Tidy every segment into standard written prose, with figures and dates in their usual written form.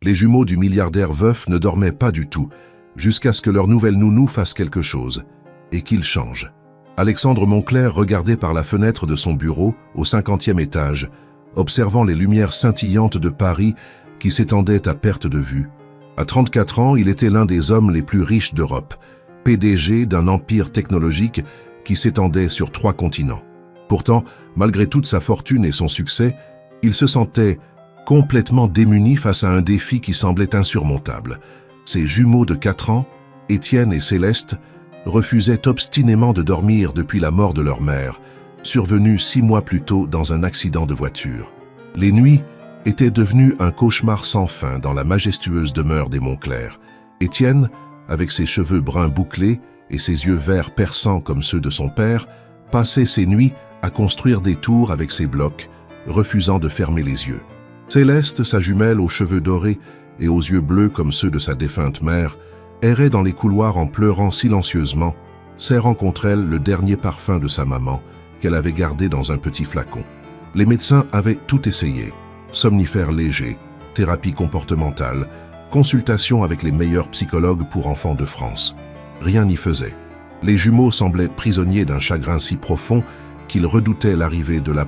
Les jumeaux du milliardaire veuf ne dormaient pas du tout, jusqu'à ce que leur nouvelle nounou fasse quelque chose, et qu'il change. Alexandre Moncler regardait par la fenêtre de son bureau, au 50e étage, observant les lumières scintillantes de Paris qui s'étendaient à perte de vue. À 34 ans, il était l'un des hommes les plus riches d'Europe, PDG d'un empire technologique qui s'étendait sur 3 continents. Pourtant, malgré toute sa fortune et son succès, il se sentait complètement démuni face à un défi qui semblait insurmontable. Ses jumeaux de 4 ans, Étienne et Céleste, refusaient obstinément de dormir depuis la mort de leur mère, survenue 6 mois plus tôt dans un accident de voiture. Les nuits étaient devenues un cauchemar sans fin dans la majestueuse demeure des Moncler. Étienne, avec ses cheveux bruns bouclés et ses yeux verts perçants comme ceux de son père, passait ses nuits à construire des tours avec ses blocs, refusant de fermer les yeux. Céleste, sa jumelle aux cheveux dorés et aux yeux bleus comme ceux de sa défunte mère, errait dans les couloirs en pleurant silencieusement, serrant contre elle le dernier parfum de sa maman qu'elle avait gardé dans un petit flacon. Les médecins avaient tout essayé, somnifères légers, thérapie comportementale, consultation avec les meilleurs psychologues pour enfants de France. Rien n'y faisait. Les jumeaux semblaient prisonniers d'un chagrin si profond qu'ils redoutaient l'arrivée de la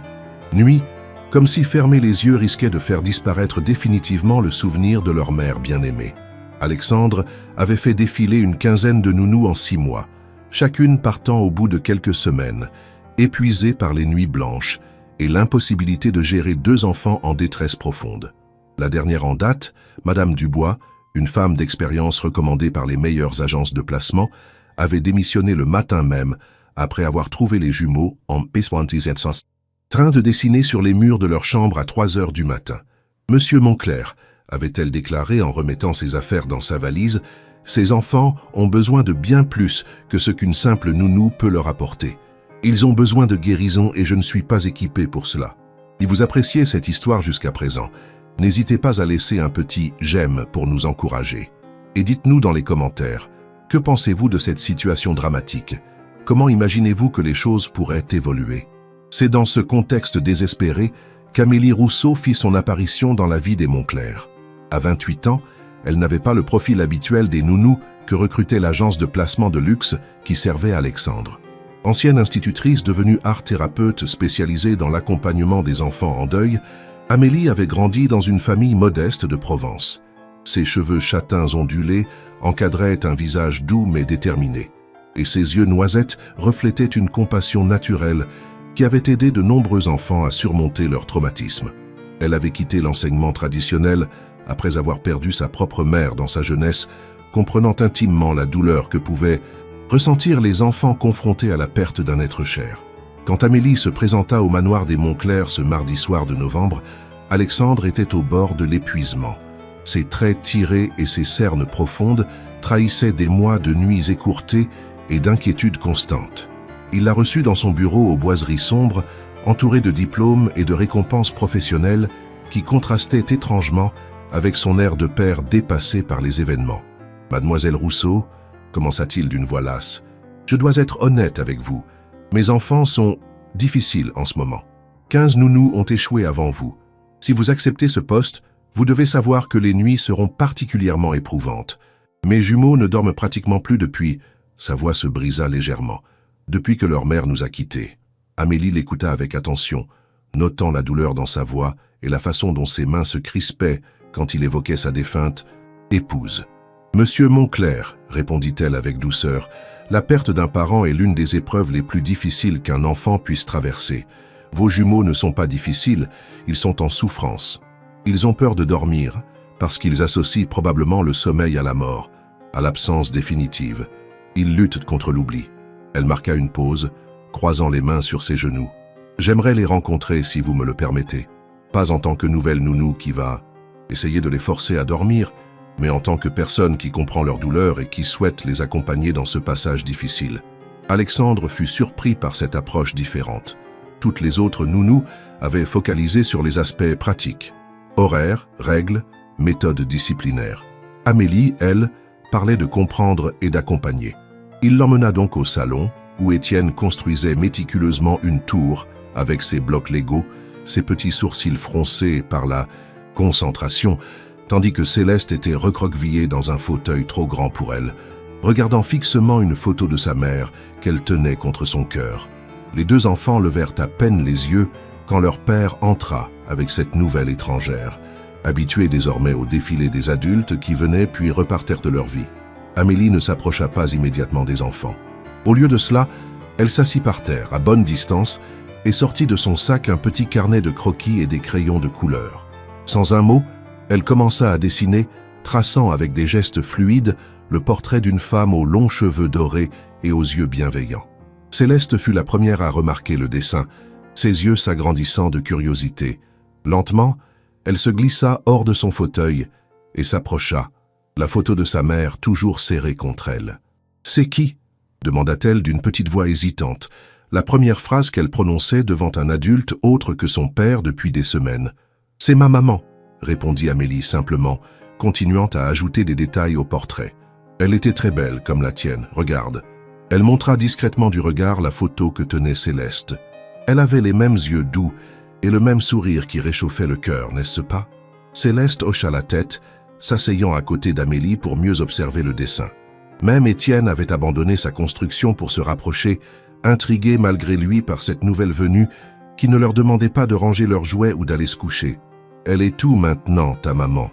nuit, comme si fermer les yeux risquait de faire disparaître définitivement le souvenir de leur mère bien-aimée. Alexandre avait fait défiler une quinzaine de nounous en 6 mois, chacune partant au bout de quelques semaines, épuisée par les nuits blanches et l'impossibilité de gérer 2 enfants en détresse profonde. La dernière en date, Madame Dubois, une femme d'expérience recommandée par les meilleures agences de placement, avait démissionné le matin même après avoir trouvé les jumeaux en train de dessiner sur les murs de leur chambre à 3 heures du matin. « Monsieur Moncler », avait-elle déclaré en remettant ses affaires dans sa valise, « ces enfants ont besoin de bien plus que ce qu'une simple nounou peut leur apporter. Ils ont besoin de guérison et je ne suis pas équipé pour cela. » Si vous appréciez cette histoire jusqu'à présent, n'hésitez pas à laisser un petit « j'aime » pour nous encourager. Et dites-nous dans les commentaires, que pensez-vous de cette situation dramatique? Comment imaginez-vous que les choses pourraient évoluer? C'est dans ce contexte désespéré qu'Amélie Rousseau fit son apparition dans la vie des Moncler. À 28 ans, elle n'avait pas le profil habituel des nounous que recrutait l'agence de placement de luxe qui servait Alexandre. Ancienne institutrice devenue art-thérapeute spécialisée dans l'accompagnement des enfants en deuil, Amélie avait grandi dans une famille modeste de Provence. Ses cheveux châtains ondulés encadraient un visage doux mais déterminé, et ses yeux noisettes reflétaient une compassion naturelle qui avait aidé de nombreux enfants à surmonter leur traumatisme. Elle avait quitté l'enseignement traditionnel après avoir perdu sa propre mère dans sa jeunesse, comprenant intimement la douleur que pouvaient ressentir les enfants confrontés à la perte d'un être cher. Quand Amélie se présenta au manoir des Moncler ce mardi soir de novembre, Alexandre était au bord de l'épuisement. Ses traits tirés et ses cernes profondes trahissaient des mois de nuits écourtées et d'inquiétudes constantes. Il l'a reçue dans son bureau aux boiseries sombres, entouré de diplômes et de récompenses professionnelles qui contrastaient étrangement avec son air de père dépassé par les événements. « Mademoiselle Rousseau », commença-t-il d'une voix lasse, « je dois être honnête avec vous. Mes enfants sont difficiles en ce moment. 15 nounous ont échoué avant vous. Si vous acceptez ce poste, vous devez savoir que les nuits seront particulièrement éprouvantes. Mes jumeaux ne dorment pratiquement plus depuis... » Sa voix se brisa légèrement. « Depuis que leur mère nous a quittés. » Amélie l'écouta avec attention, notant la douleur dans sa voix et la façon dont ses mains se crispaient quand il évoquait sa défunte épouse. « Monsieur Moncler, » répondit-elle avec douceur, « la perte d'un parent est l'une des épreuves les plus difficiles qu'un enfant puisse traverser. Vos jumeaux ne sont pas difficiles, ils sont en souffrance. Ils ont peur de dormir, parce qu'ils associent probablement le sommeil à la mort, à l'absence définitive. Ils luttent contre l'oubli. » Elle marqua une pause, croisant les mains sur ses genoux. « J'aimerais les rencontrer si vous me le permettez. Pas en tant que nouvelle nounou qui va essayer de les forcer à dormir, mais en tant que personne qui comprend leur douleur et qui souhaite les accompagner dans ce passage difficile. » Alexandre fut surpris par cette approche différente. Toutes les autres nounous avaient focalisé sur les aspects pratiques. Horaires, règles, méthodes disciplinaires. Amélie, elle, parlait de comprendre et d'accompagner. Il l'emmena donc au salon, où Étienne construisait méticuleusement une tour avec ses blocs Lego, ses petits sourcils froncés par la concentration, tandis que Céleste était recroquevillée dans un fauteuil trop grand pour elle, regardant fixement une photo de sa mère qu'elle tenait contre son cœur. Les deux enfants levèrent à peine les yeux quand leur père entra avec cette nouvelle étrangère, habituée désormais au défilé des adultes qui venaient puis repartèrent de leur vie. Amélie ne s'approcha pas immédiatement des enfants. Au lieu de cela, elle s'assit par terre, à bonne distance, et sortit de son sac un petit carnet de croquis et des crayons de couleur. Sans un mot, elle commença à dessiner, traçant avec des gestes fluides le portrait d'une femme aux longs cheveux dorés et aux yeux bienveillants. Céleste fut la première à remarquer le dessin, ses yeux s'agrandissant de curiosité. Lentement, elle se glissa hors de son fauteuil et s'approcha, la photo de sa mère toujours serrée contre elle. « C'est qui ?» demanda-t-elle d'une petite voix hésitante, la première phrase qu'elle prononçait devant un adulte autre que son père depuis des semaines. « C'est ma maman », répondit Amélie simplement, continuant à ajouter des détails au portrait. Elle était très belle, comme la tienne, regarde. Elle montra discrètement du regard la photo que tenait Céleste. Elle avait les mêmes yeux doux et le même sourire qui réchauffait le cœur, n'est-ce pas? Céleste hocha la tête, s'asseyant à côté d'Amélie pour mieux observer le dessin. Même Étienne avait abandonné sa construction pour se rapprocher, intrigué malgré lui par cette nouvelle venue qui ne leur demandait pas de ranger leurs jouets ou d'aller se coucher. « Elle est où maintenant, ta maman ?»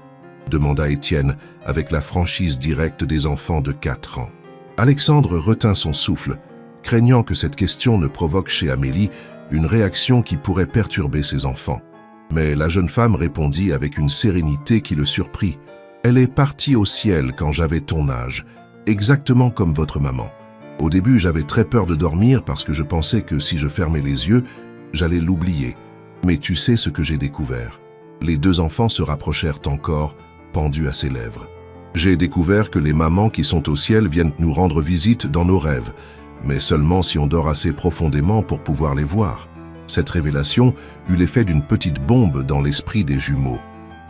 demanda Étienne avec la franchise directe des enfants de 4 ans. Alexandre retint son souffle, craignant que cette question ne provoque chez Amélie une réaction qui pourrait perturber ses enfants. Mais la jeune femme répondit avec une sérénité qui le surprit. « Elle est partie au ciel quand j'avais ton âge, exactement comme votre maman. Au début, j'avais très peur de dormir parce que je pensais que si je fermais les yeux, j'allais l'oublier. Mais tu sais ce que j'ai découvert. » Les deux enfants se rapprochèrent encore, pendus à ses lèvres. « J'ai découvert que les mamans qui sont au ciel viennent nous rendre visite dans nos rêves, mais seulement si on dort assez profondément pour pouvoir les voir. » Cette révélation eut l'effet d'une petite bombe dans l'esprit des jumeaux.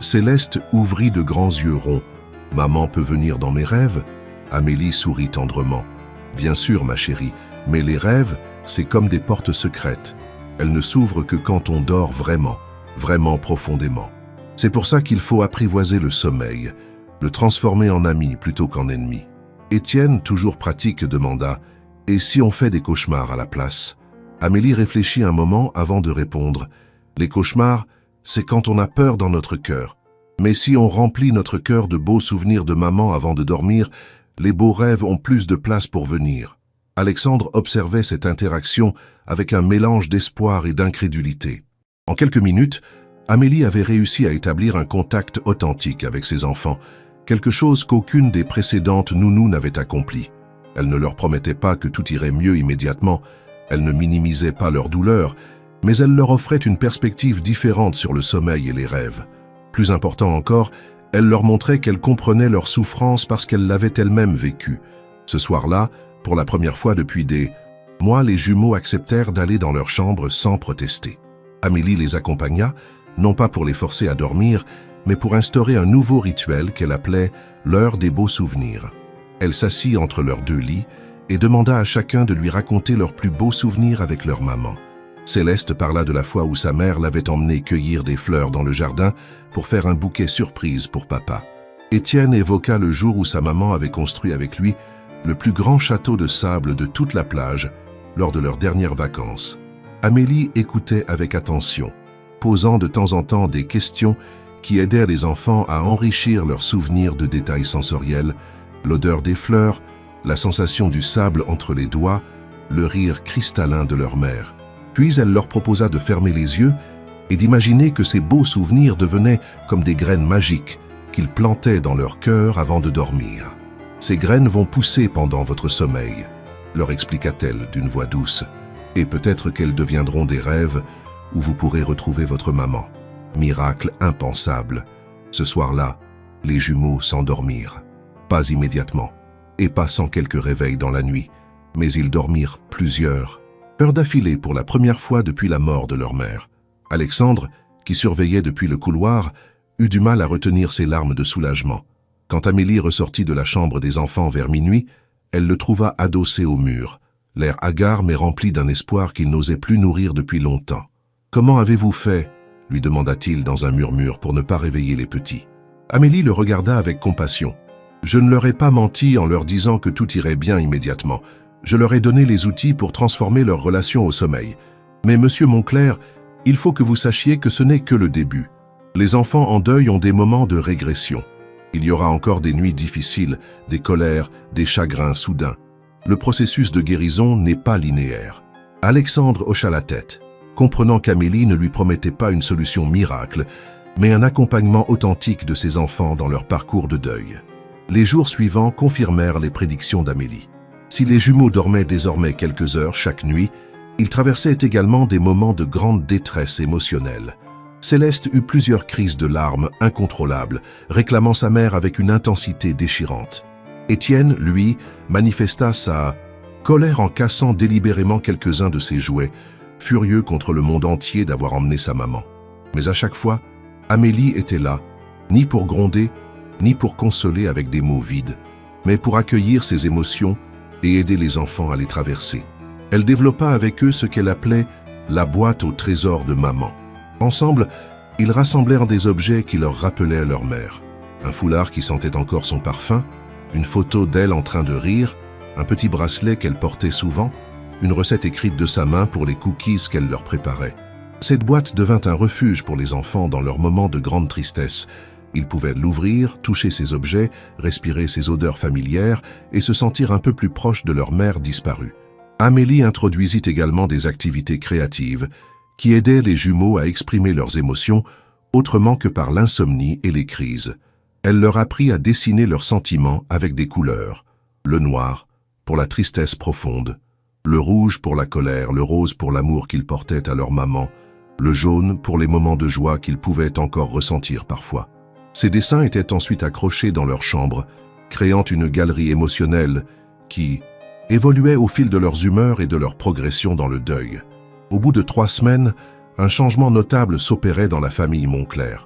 Céleste ouvrit de grands yeux ronds. « Maman peut venir dans mes rêves ?» Amélie sourit tendrement. « Bien sûr, ma chérie, mais les rêves, c'est comme des portes secrètes. Elles ne s'ouvrent que quand on dort vraiment, vraiment profondément. C'est pour ça qu'il faut apprivoiser le sommeil, le transformer en ami plutôt qu'en ennemi. » Étienne, toujours pratique, demanda « Et si on fait des cauchemars à la place ?» Amélie réfléchit un moment avant de répondre « Les cauchemars, c'est quand on a peur dans notre cœur. Mais si on remplit notre cœur de beaux souvenirs de maman avant de dormir, les beaux rêves ont plus de place pour venir. » Alexandre observait cette interaction avec un mélange d'espoir et d'incrédulité. En quelques minutes, Amélie avait réussi à établir un contact authentique avec ses enfants, quelque chose qu'aucune des précédentes nounous n'avait accompli. Elle ne leur promettait pas que tout irait mieux immédiatement, elle ne minimisait pas leur douleur, mais elle leur offrait une perspective différente sur le sommeil et les rêves. Plus important encore, elle leur montrait qu'elle comprenait leur souffrance parce qu'elle l'avait elle-même vécue. Ce soir-là, pour la première fois depuis des mois, les jumeaux acceptèrent d'aller dans leur chambre sans protester. Amélie les accompagna, non pas pour les forcer à dormir, mais pour instaurer un nouveau rituel qu'elle appelait « l'heure des beaux souvenirs ». Elle s'assit entre leurs deux lits et demanda à chacun de lui raconter leurs plus beaux souvenirs avec leur maman. Céleste parla de la fois où sa mère l'avait emmenée cueillir des fleurs dans le jardin pour faire un bouquet surprise pour papa. Étienne évoqua le jour où sa maman avait construit avec lui le plus grand château de sable de toute la plage lors de leurs dernières vacances. Amélie écoutait avec attention, posant de temps en temps des questions qui aidèrent les enfants à enrichir leurs souvenirs de détails sensoriels, l'odeur des fleurs, la sensation du sable entre les doigts, le rire cristallin de leur mère. Puis elle leur proposa de fermer les yeux et d'imaginer que ces beaux souvenirs devenaient comme des graines magiques qu'ils plantaient dans leur cœur avant de dormir. « Ces graines vont pousser pendant votre sommeil », leur expliqua-t-elle d'une voix douce, « et peut-être qu'elles deviendront des rêves où vous pourrez retrouver votre maman. » Miracle impensable. Ce soir-là, les jumeaux s'endormirent. Pas immédiatement, et pas sans quelques réveils dans la nuit, mais ils dormirent plusieurs heures d'affilée pour la première fois depuis la mort de leur mère. Alexandre, qui surveillait depuis le couloir, eut du mal à retenir ses larmes de soulagement. Quand Amélie ressortit de la chambre des enfants vers minuit, elle le trouva adossé au mur, l'air hagard mais rempli d'un espoir qu'il n'osait plus nourrir depuis longtemps. « Comment avez-vous fait ?» lui demanda-t-il dans un murmure pour ne pas réveiller les petits. Amélie le regarda avec compassion. « Je ne leur ai pas menti en leur disant que tout irait bien immédiatement. Je leur ai donné les outils pour transformer leur relation au sommeil. Mais monsieur Moncler, il faut que vous sachiez que ce n'est que le début. Les enfants en deuil ont des moments de régression. Il y aura encore des nuits difficiles, des colères, des chagrins soudains. Le processus de guérison n'est pas linéaire. » Alexandre hocha la tête, comprenant qu'Amélie ne lui promettait pas une solution miracle, mais un accompagnement authentique de ses enfants dans leur parcours de deuil. Les jours suivants confirmèrent les prédictions d'Amélie. Si les jumeaux dormaient désormais quelques heures chaque nuit, ils traversaient également des moments de grande détresse émotionnelle. Céleste eut plusieurs crises de larmes incontrôlables, réclamant sa mère avec une intensité déchirante. Étienne, lui, manifesta sa colère en cassant délibérément quelques-uns de ses jouets, furieux contre le monde entier d'avoir emmené sa maman. Mais à chaque fois, Amélie était là, ni pour gronder, ni pour consoler avec des mots vides, mais pour accueillir ses émotions et aider les enfants à les traverser. Elle développa avec eux ce qu'elle appelait la boîte au trésor de maman. Ensemble, ils rassemblèrent des objets qui leur rappelaient leur mère. Un foulard qui sentait encore son parfum, une photo d'elle en train de rire, un petit bracelet qu'elle portait souvent, une recette écrite de sa main pour les cookies qu'elle leur préparait. Cette boîte devint un refuge pour les enfants dans leurs moments de grande tristesse. Ils pouvaient l'ouvrir, toucher ces objets, respirer ces odeurs familières et se sentir un peu plus proches de leur mère disparue. Amélie introduisit également des activités créatives qui aidaient les jumeaux à exprimer leurs émotions autrement que par l'insomnie et les crises. Elle leur apprit à dessiner leurs sentiments avec des couleurs. Le noir pour la tristesse profonde, le rouge pour la colère, le rose pour l'amour qu'ils portaient à leur maman, le jaune pour les moments de joie qu'ils pouvaient encore ressentir parfois. Ces dessins étaient ensuite accrochés dans leur chambre, créant une galerie émotionnelle qui évoluait au fil de leurs humeurs et de leur progression dans le deuil. Au bout de 3 semaines, un changement notable s'opérait dans la famille Moncler.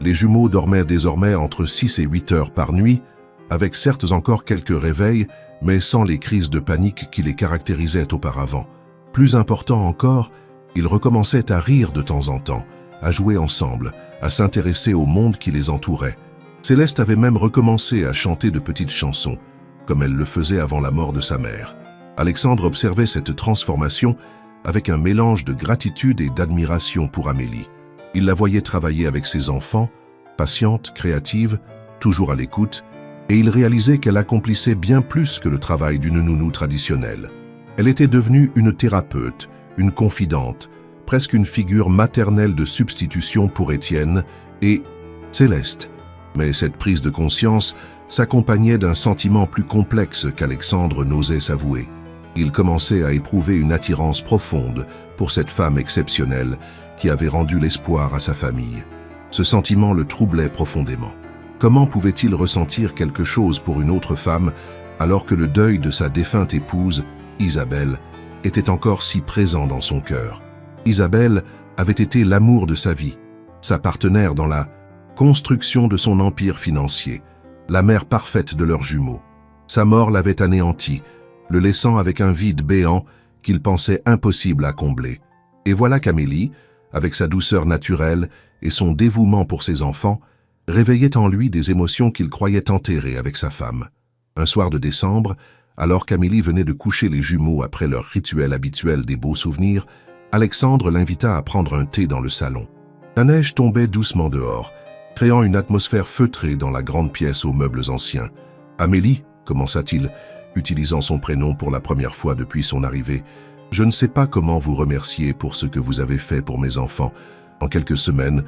Les jumeaux dormaient désormais entre 6 et 8 heures par nuit, avec certes encore quelques réveils, mais sans les crises de panique qui les caractérisaient auparavant. Plus important encore, ils recommençaient à rire de temps en temps, à jouer ensemble, à s'intéresser au monde qui les entourait. Céleste avait même recommencé à chanter de petites chansons, comme elle le faisait avant la mort de sa mère. Alexandre observait cette transformation avec un mélange de gratitude et d'admiration pour Amélie. Il la voyait travailler avec ses enfants, patiente, créative, toujours à l'écoute, et il réalisait qu'elle accomplissait bien plus que le travail d'une nounou traditionnelle. Elle était devenue une thérapeute, une confidente, presque une figure maternelle de substitution pour Étienne et Céleste. Mais cette prise de conscience s'accompagnait d'un sentiment plus complexe qu'Alexandre n'osait s'avouer. Il commençait à éprouver une attirance profonde pour cette femme exceptionnelle qui avait rendu l'espoir à sa famille. Ce sentiment le troublait profondément. Comment pouvait-il ressentir quelque chose pour une autre femme alors que le deuil de sa défunte épouse, Isabelle, était encore si présent dans son cœur? Isabelle avait été l'amour de sa vie, sa partenaire dans la construction de son empire financier, la mère parfaite de leurs jumeaux. Sa mort l'avait anéanti, le laissant avec un vide béant qu'il pensait impossible à combler. Et voilà qu'Amélie, avec sa douceur naturelle et son dévouement pour ses enfants, réveillait en lui des émotions qu'il croyait enterrées avec sa femme. Un soir de décembre, alors qu'Amélie venait de coucher les jumeaux après leur rituel habituel des beaux souvenirs, Alexandre l'invita à prendre un thé dans le salon. La neige tombait doucement dehors, créant une atmosphère feutrée dans la grande pièce aux meubles anciens. « Amélie » commença-t-il, utilisant son prénom pour la première fois depuis son arrivée, « je ne sais pas comment vous remercier pour ce que vous avez fait pour mes enfants. En quelques semaines,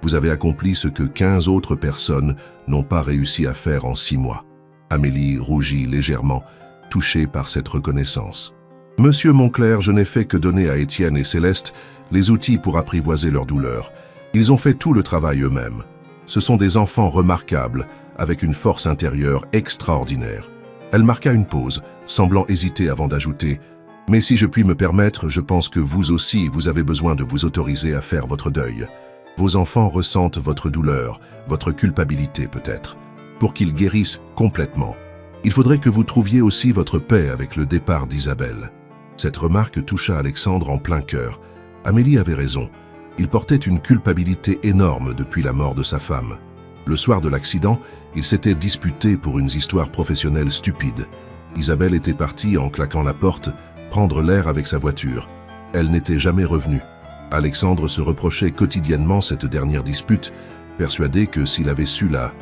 vous avez accompli ce que 15 autres personnes n'ont pas réussi à faire en 6 mois. » Amélie rougit légèrement, touchée par cette reconnaissance. « Monsieur Moncler, je n'ai fait que donner à Étienne et Céleste les outils pour apprivoiser leur douleur. Ils ont fait tout le travail eux-mêmes. Ce sont des enfants remarquables, avec une force intérieure extraordinaire. » Elle marqua une pause, semblant hésiter avant d'ajouter « Mais si je puis me permettre, je pense que vous aussi, vous avez besoin de vous autoriser à faire votre deuil. Vos enfants ressentent votre douleur, votre culpabilité peut-être. Pour qu'ils guérissent complètement, il faudrait que vous trouviez aussi votre paix avec le départ d'Isabelle. » Cette remarque toucha Alexandre en plein cœur. Amélie avait raison. Il portait une culpabilité énorme depuis la mort de sa femme. Le soir de l'accident, ils s'étaient disputés pour une histoire professionnelle stupide. Isabelle était partie en claquant la porte, prendre l'air avec sa voiture. Elle n'était jamais revenue. Alexandre se reprochait quotidiennement cette dernière dispute, persuadé que s'il avait su la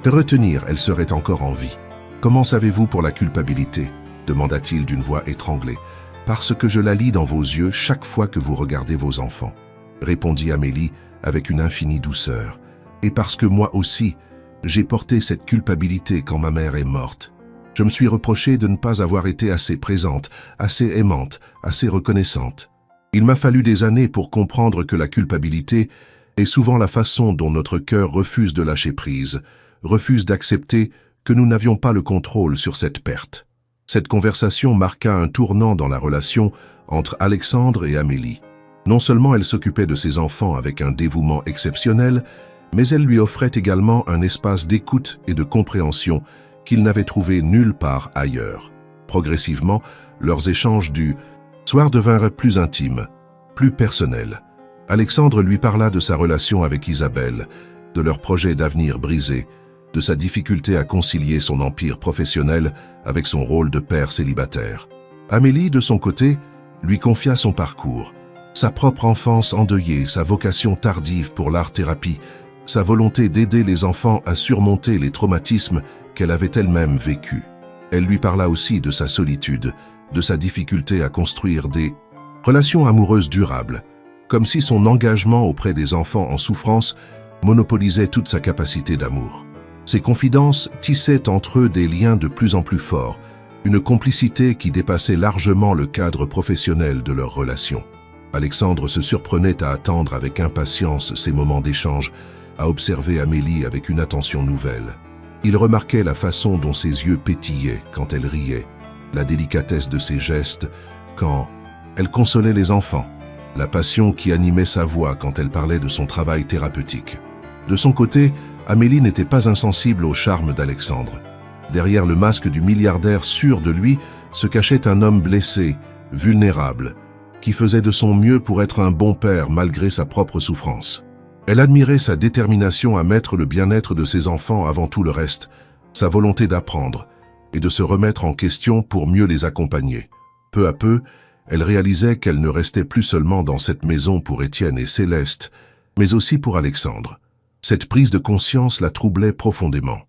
retenir, elle serait encore en vie. « Comment savez-vous pour la culpabilité ?» demanda-t-il d'une voix étranglée. « Parce que je la lis dans vos yeux chaque fois que vous regardez vos enfants, » répondit Amélie avec une infinie douceur. « Et parce que moi aussi, j'ai porté cette culpabilité quand ma mère est morte. Je me suis reproché de ne pas avoir été assez présente, assez aimante, assez reconnaissante. Il m'a fallu des années pour comprendre que la culpabilité est souvent la façon dont notre cœur refuse de lâcher prise, refuse d'accepter que nous n'avions pas le contrôle sur cette perte. » Cette conversation marqua un tournant dans la relation entre Alexandre et Amélie. Non seulement elle s'occupait de ses enfants avec un dévouement exceptionnel, mais elle lui offrait également un espace d'écoute et de compréhension qu'il n'avait trouvé nulle part ailleurs. Progressivement, leurs échanges du soir devinrent plus intimes, plus personnels. Alexandre lui parla de sa relation avec Isabelle, de leur projet d'avenir brisé, de sa difficulté à concilier son empire professionnel avec son rôle de père célibataire. Amélie, de son côté, lui confia son parcours, sa propre enfance endeuillée, sa vocation tardive pour l'art-thérapie, sa volonté d'aider les enfants à surmonter les traumatismes qu'elle avait elle-même vécus. Elle lui parla aussi de sa solitude, de sa difficulté à construire des relations amoureuses durables, comme si son engagement auprès des enfants en souffrance monopolisait toute sa capacité d'amour. Ces confidences tissaient entre eux des liens de plus en plus forts, une complicité qui dépassait largement le cadre professionnel de leur relation. Alexandre se surprenait à attendre avec impatience ces moments d'échange, à observer Amélie avec une attention nouvelle. Il remarquait la façon dont ses yeux pétillaient quand elle riait, la délicatesse de ses gestes quand elle consolait les enfants, la passion qui animait sa voix quand elle parlait de son travail thérapeutique. De son côté, Amélie n'était pas insensible au charme d'Alexandre. Derrière le masque du milliardaire sûr de lui se cachait un homme blessé, vulnérable, qui faisait de son mieux pour être un bon père malgré sa propre souffrance. Elle admirait sa détermination à mettre le bien-être de ses enfants avant tout le reste, sa volonté d'apprendre et de se remettre en question pour mieux les accompagner. Peu à peu, elle réalisait qu'elle ne restait plus seulement dans cette maison pour Étienne et Céleste, mais aussi pour Alexandre. Cette prise de conscience la troublait profondément.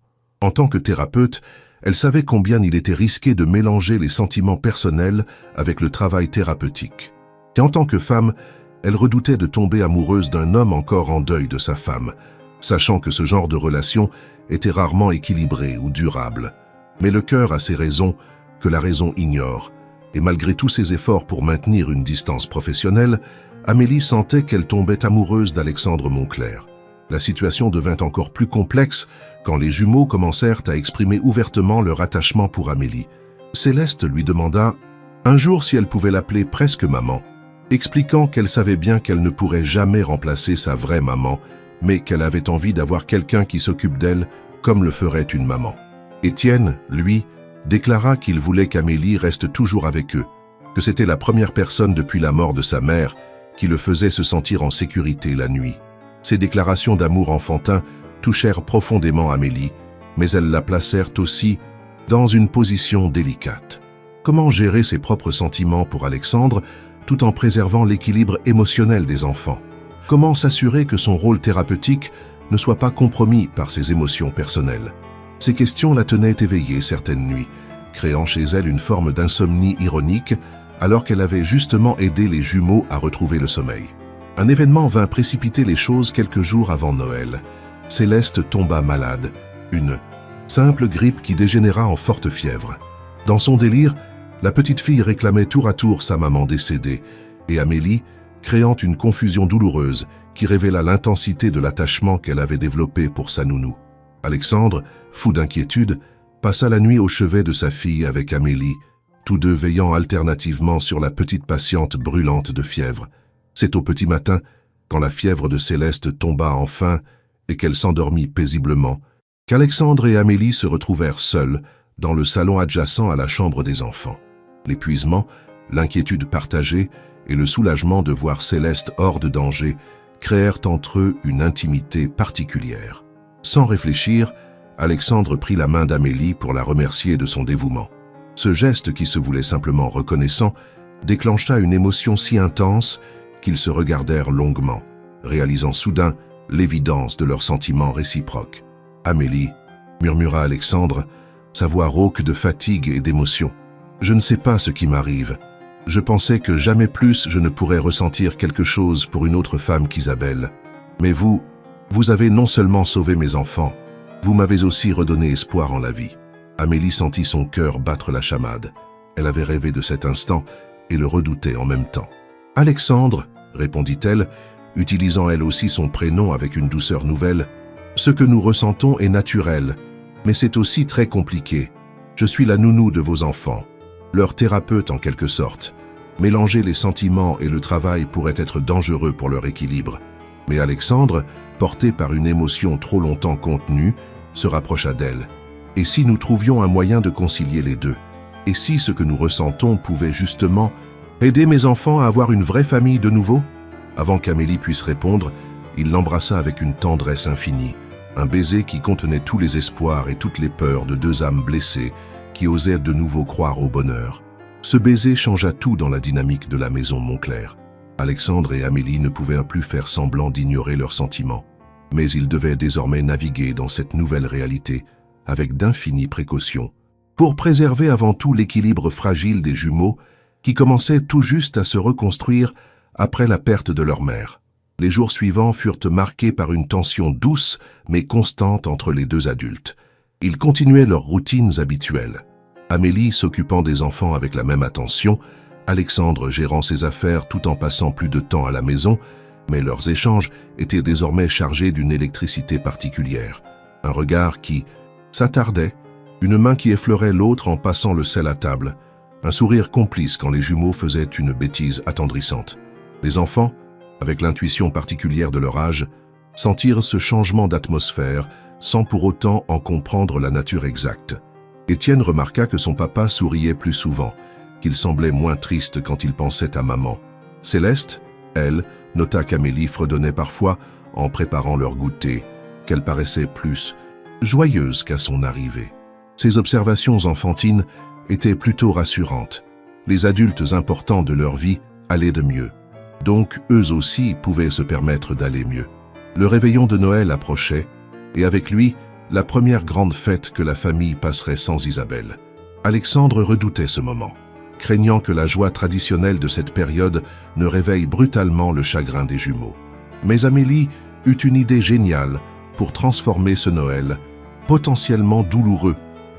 En tant que thérapeute, elle savait combien il était risqué de mélanger les sentiments personnels avec le travail thérapeutique. Et en tant que femme, elle redoutait de tomber amoureuse d'un homme encore en deuil de sa femme, sachant que ce genre de relation était rarement équilibré ou durable. Mais le cœur a ses raisons que la raison ignore, et malgré tous ses efforts pour maintenir une distance professionnelle, Amélie sentait qu'elle tombait amoureuse d'Alexandre Moncler. La situation devint encore plus complexe quand les jumeaux commencèrent à exprimer ouvertement leur attachement pour Amélie. Céleste lui demanda un jour si elle pouvait l'appeler presque maman, expliquant qu'elle savait bien qu'elle ne pourrait jamais remplacer sa vraie maman, mais qu'elle avait envie d'avoir quelqu'un qui s'occupe d'elle comme le ferait une maman. Étienne, lui, déclara qu'il voulait qu'Amélie reste toujours avec eux, que c'était la première personne depuis la mort de sa mère qui le faisait se sentir en sécurité la nuit. Ces déclarations d'amour enfantin touchèrent profondément Amélie, mais elles la placèrent aussi dans une position délicate. Comment gérer ses propres sentiments pour Alexandre tout en préservant l'équilibre émotionnel des enfants? Comment s'assurer que son rôle thérapeutique ne soit pas compromis par ses émotions personnelles? Ces questions la tenaient éveillée certaines nuits, créant chez elle une forme d'insomnie ironique alors qu'elle avait justement aidé les jumeaux à retrouver le sommeil. Un événement vint précipiter les choses quelques jours avant Noël. Céleste tomba malade, une simple grippe qui dégénéra en forte fièvre. Dans son délire, la petite fille réclamait tour à tour sa maman décédée, et Amélie, créant une confusion douloureuse qui révéla l'intensité de l'attachement qu'elle avait développé pour sa nounou. Alexandre, fou d'inquiétude, passa la nuit au chevet de sa fille avec Amélie, tous deux veillant alternativement sur la petite patiente brûlante de fièvre. C'est au petit matin, quand la fièvre de Céleste tomba enfin et qu'elle s'endormit paisiblement, qu'Alexandre et Amélie se retrouvèrent seuls dans le salon adjacent à la chambre des enfants. L'épuisement, l'inquiétude partagée et le soulagement de voir Céleste hors de danger créèrent entre eux une intimité particulière. Sans réfléchir, Alexandre prit la main d'Amélie pour la remercier de son dévouement. Ce geste, qui se voulait simplement reconnaissant, déclencha une émotion si intense qu'ils se regardèrent longuement, réalisant soudain l'évidence de leurs sentiments réciproques. « Amélie », murmura Alexandre, sa voix rauque de fatigue et d'émotion. « Je ne sais pas ce qui m'arrive. Je pensais que jamais plus je ne pourrais ressentir quelque chose pour une autre femme qu'Isabelle. Mais vous avez non seulement sauvé mes enfants, vous m'avez aussi redonné espoir en la vie. » Amélie sentit son cœur battre la chamade. Elle avait rêvé de cet instant et le redoutait en même temps. « Alexandre, » répondit-elle, utilisant elle aussi son prénom avec une douceur nouvelle, « ce que nous ressentons est naturel, mais c'est aussi très compliqué. Je suis la nounou de vos enfants, leur thérapeute en quelque sorte. Mélanger les sentiments et le travail pourrait être dangereux pour leur équilibre. » Mais Alexandre, porté par une émotion trop longtemps contenue, se rapprocha d'elle. « Et si nous trouvions un moyen de concilier les deux? Et si ce que nous ressentons pouvait justement aider mes enfants à avoir une vraie famille de nouveau ?» Avant qu'Amélie puisse répondre, il l'embrassa avec une tendresse infinie, un baiser qui contenait tous les espoirs et toutes les peurs de deux âmes blessées qui osaient de nouveau croire au bonheur. Ce baiser changea tout dans la dynamique de la maison Moncler. Alexandre et Amélie ne pouvaient plus faire semblant d'ignorer leurs sentiments, mais ils devaient désormais naviguer dans cette nouvelle réalité avec d'infinies précautions, pour préserver avant tout l'équilibre fragile des jumeaux qui commençaient tout juste à se reconstruire après la perte de leur mère. Les jours suivants furent marqués par une tension douce mais constante entre les deux adultes. Ils continuaient leurs routines habituelles. Amélie s'occupant des enfants avec la même attention, Alexandre gérant ses affaires tout en passant plus de temps à la maison, mais leurs échanges étaient désormais chargés d'une électricité particulière. Un regard qui s'attardait, une main qui effleurait l'autre en passant le sel à table, un sourire complice quand les jumeaux faisaient une bêtise attendrissante. Les enfants, avec l'intuition particulière de leur âge, sentirent ce changement d'atmosphère sans pour autant en comprendre la nature exacte. Étienne remarqua que son papa souriait plus souvent, qu'il semblait moins triste quand il pensait à maman. Céleste, elle, nota qu'Amélie fredonnait parfois en préparant leur goûter, qu'elle paraissait plus joyeuse qu'à son arrivée. Ces observations enfantines étaient plutôt rassurantes. Les adultes importants de leur vie allaient de mieux. Donc, eux aussi pouvaient se permettre d'aller mieux. Le réveillon de Noël approchait, et avec lui, la première grande fête que la famille passerait sans Isabelle. Alexandre redoutait ce moment, craignant que la joie traditionnelle de cette période ne réveille brutalement le chagrin des jumeaux. Mais Amélie eut une idée géniale pour transformer ce Noël, potentiellement douloureux,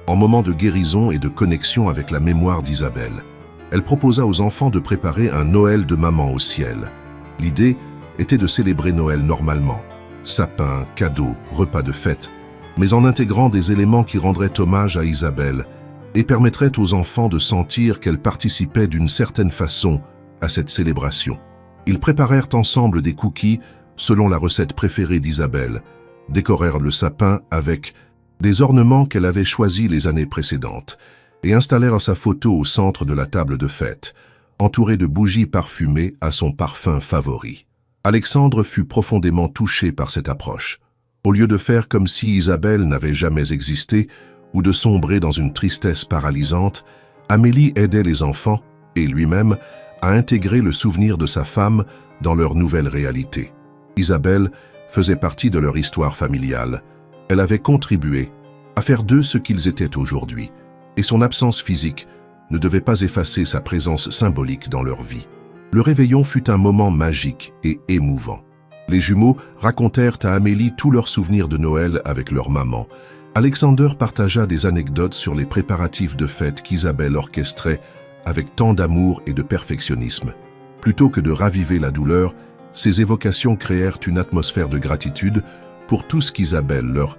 en moment de guérison et de connexion avec la mémoire d'Isabelle. Elle proposa aux enfants de préparer un Noël de maman au ciel. L'idée était de célébrer Noël normalement, sapin, cadeaux, repas de fête, mais en intégrant des éléments qui rendraient hommage à Isabelle et permettraient aux enfants de sentir qu'elle participait d'une certaine façon à cette célébration. Ils préparèrent ensemble des cookies selon la recette préférée d'Isabelle, décorèrent le sapin avec des ornements qu'elle avait choisis les années précédentes et installèrent sa photo au centre de la table de fête, entourée de bougies parfumées à son parfum favori. Alexandre fut profondément touché par cette approche. Au lieu de faire comme si Isabelle n'avait jamais existé ou de sombrer dans une tristesse paralysante, Amélie aidait les enfants, et lui-même, à intégrer le souvenir de sa femme dans leur nouvelle réalité. Isabelle faisait partie de leur histoire familiale. Elle avait contribué à faire d'eux ce qu'ils étaient aujourd'hui, et son absence physique ne devait pas effacer sa présence symbolique dans leur vie. Le réveillon fut un moment magique et émouvant. Les jumeaux racontèrent à Amélie tous leurs souvenirs de Noël avec leur maman. Alexander partagea des anecdotes sur les préparatifs de fête qu'Isabelle orchestrait avec tant d'amour et de perfectionnisme. Plutôt que de raviver la douleur, ces évocations créèrent une atmosphère de gratitude pour tout ce qu'Isabelle leur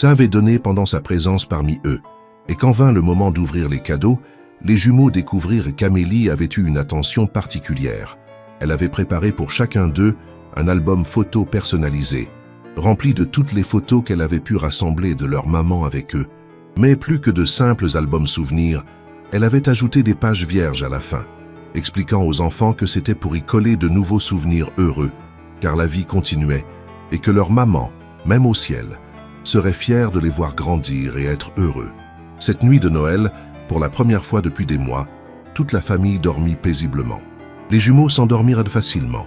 avait donné pendant sa présence parmi eux. Et quand vint le moment d'ouvrir les cadeaux, les jumeaux découvrirent qu'Amélie avait eu une attention particulière. Elle avait préparé pour chacun d'eux un album photo personnalisé, rempli de toutes les photos qu'elle avait pu rassembler de leur maman avec eux. Mais plus que de simples albums souvenirs, elle avait ajouté des pages vierges à la fin, expliquant aux enfants que c'était pour y coller de nouveaux souvenirs heureux, car la vie continuait, et que leur maman, même au ciel, serait fier de les voir grandir et être heureux. Cette nuit de Noël, pour la première fois depuis des mois, toute la famille dormit paisiblement. Les jumeaux s'endormirent facilement,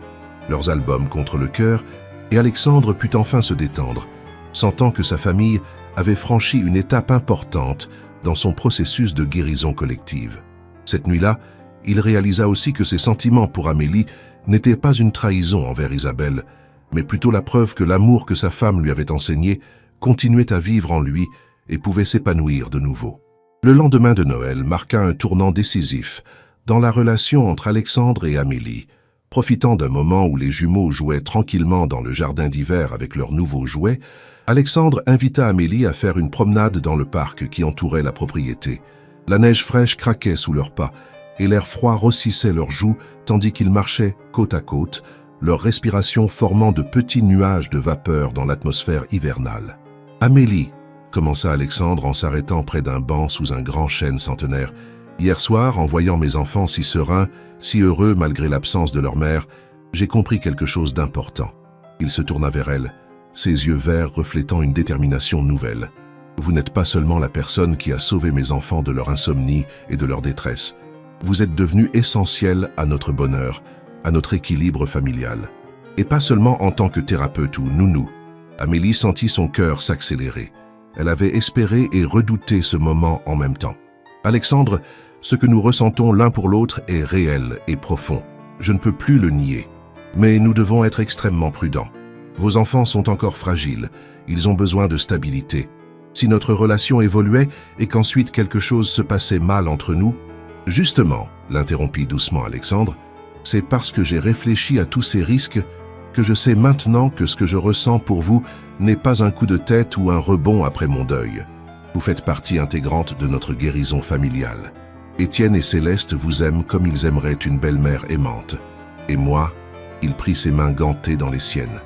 leurs albums contre le cœur, et Alexandre put enfin se détendre, sentant que sa famille avait franchi une étape importante dans son processus de guérison collective. Cette nuit-là, il réalisa aussi que ses sentiments pour Amélie n'étaient pas une trahison envers Isabelle, mais plutôt la preuve que l'amour que sa femme lui avait enseigné continuait à vivre en lui et pouvait s'épanouir de nouveau. Le lendemain de Noël marqua un tournant décisif dans la relation entre Alexandre et Amélie. Profitant d'un moment où les jumeaux jouaient tranquillement dans le jardin d'hiver avec leurs nouveaux jouets, Alexandre invita Amélie à faire une promenade dans le parc qui entourait la propriété. La neige fraîche craquait sous leurs pas et l'air froid rossissait leurs joues tandis qu'ils marchaient côte à côte, leur respiration formant de petits nuages de vapeur dans l'atmosphère hivernale. « Amélie », commença Alexandre en s'arrêtant près d'un banc sous un grand chêne centenaire. « Hier soir, en voyant mes enfants si sereins, si heureux malgré l'absence de leur mère, j'ai compris quelque chose d'important. » Il se tourna vers elle, ses yeux verts reflétant une détermination nouvelle. « Vous n'êtes pas seulement la personne qui a sauvé mes enfants de leur insomnie et de leur détresse. Vous êtes devenu essentiel à notre bonheur, à notre équilibre familial. Et pas seulement en tant que thérapeute ou nounou. » Amélie sentit son cœur s'accélérer. Elle avait espéré et redouté ce moment en même temps. « Alexandre, ce que nous ressentons l'un pour l'autre est réel et profond. Je ne peux plus le nier. Mais nous devons être extrêmement prudents. Vos enfants sont encore fragiles. Ils ont besoin de stabilité. Si notre relation évoluait et qu'ensuite quelque chose se passait mal entre nous, justement, l'interrompit doucement Alexandre, c'est parce que j'ai réfléchi à tous ces risques que je sais maintenant que ce que je ressens pour vous n'est pas un coup de tête ou un rebond après mon deuil. Vous faites partie intégrante de notre guérison familiale. Étienne et Céleste vous aiment comme ils aimeraient une belle-mère aimante. Et moi, il prit ses mains gantées dans les siennes.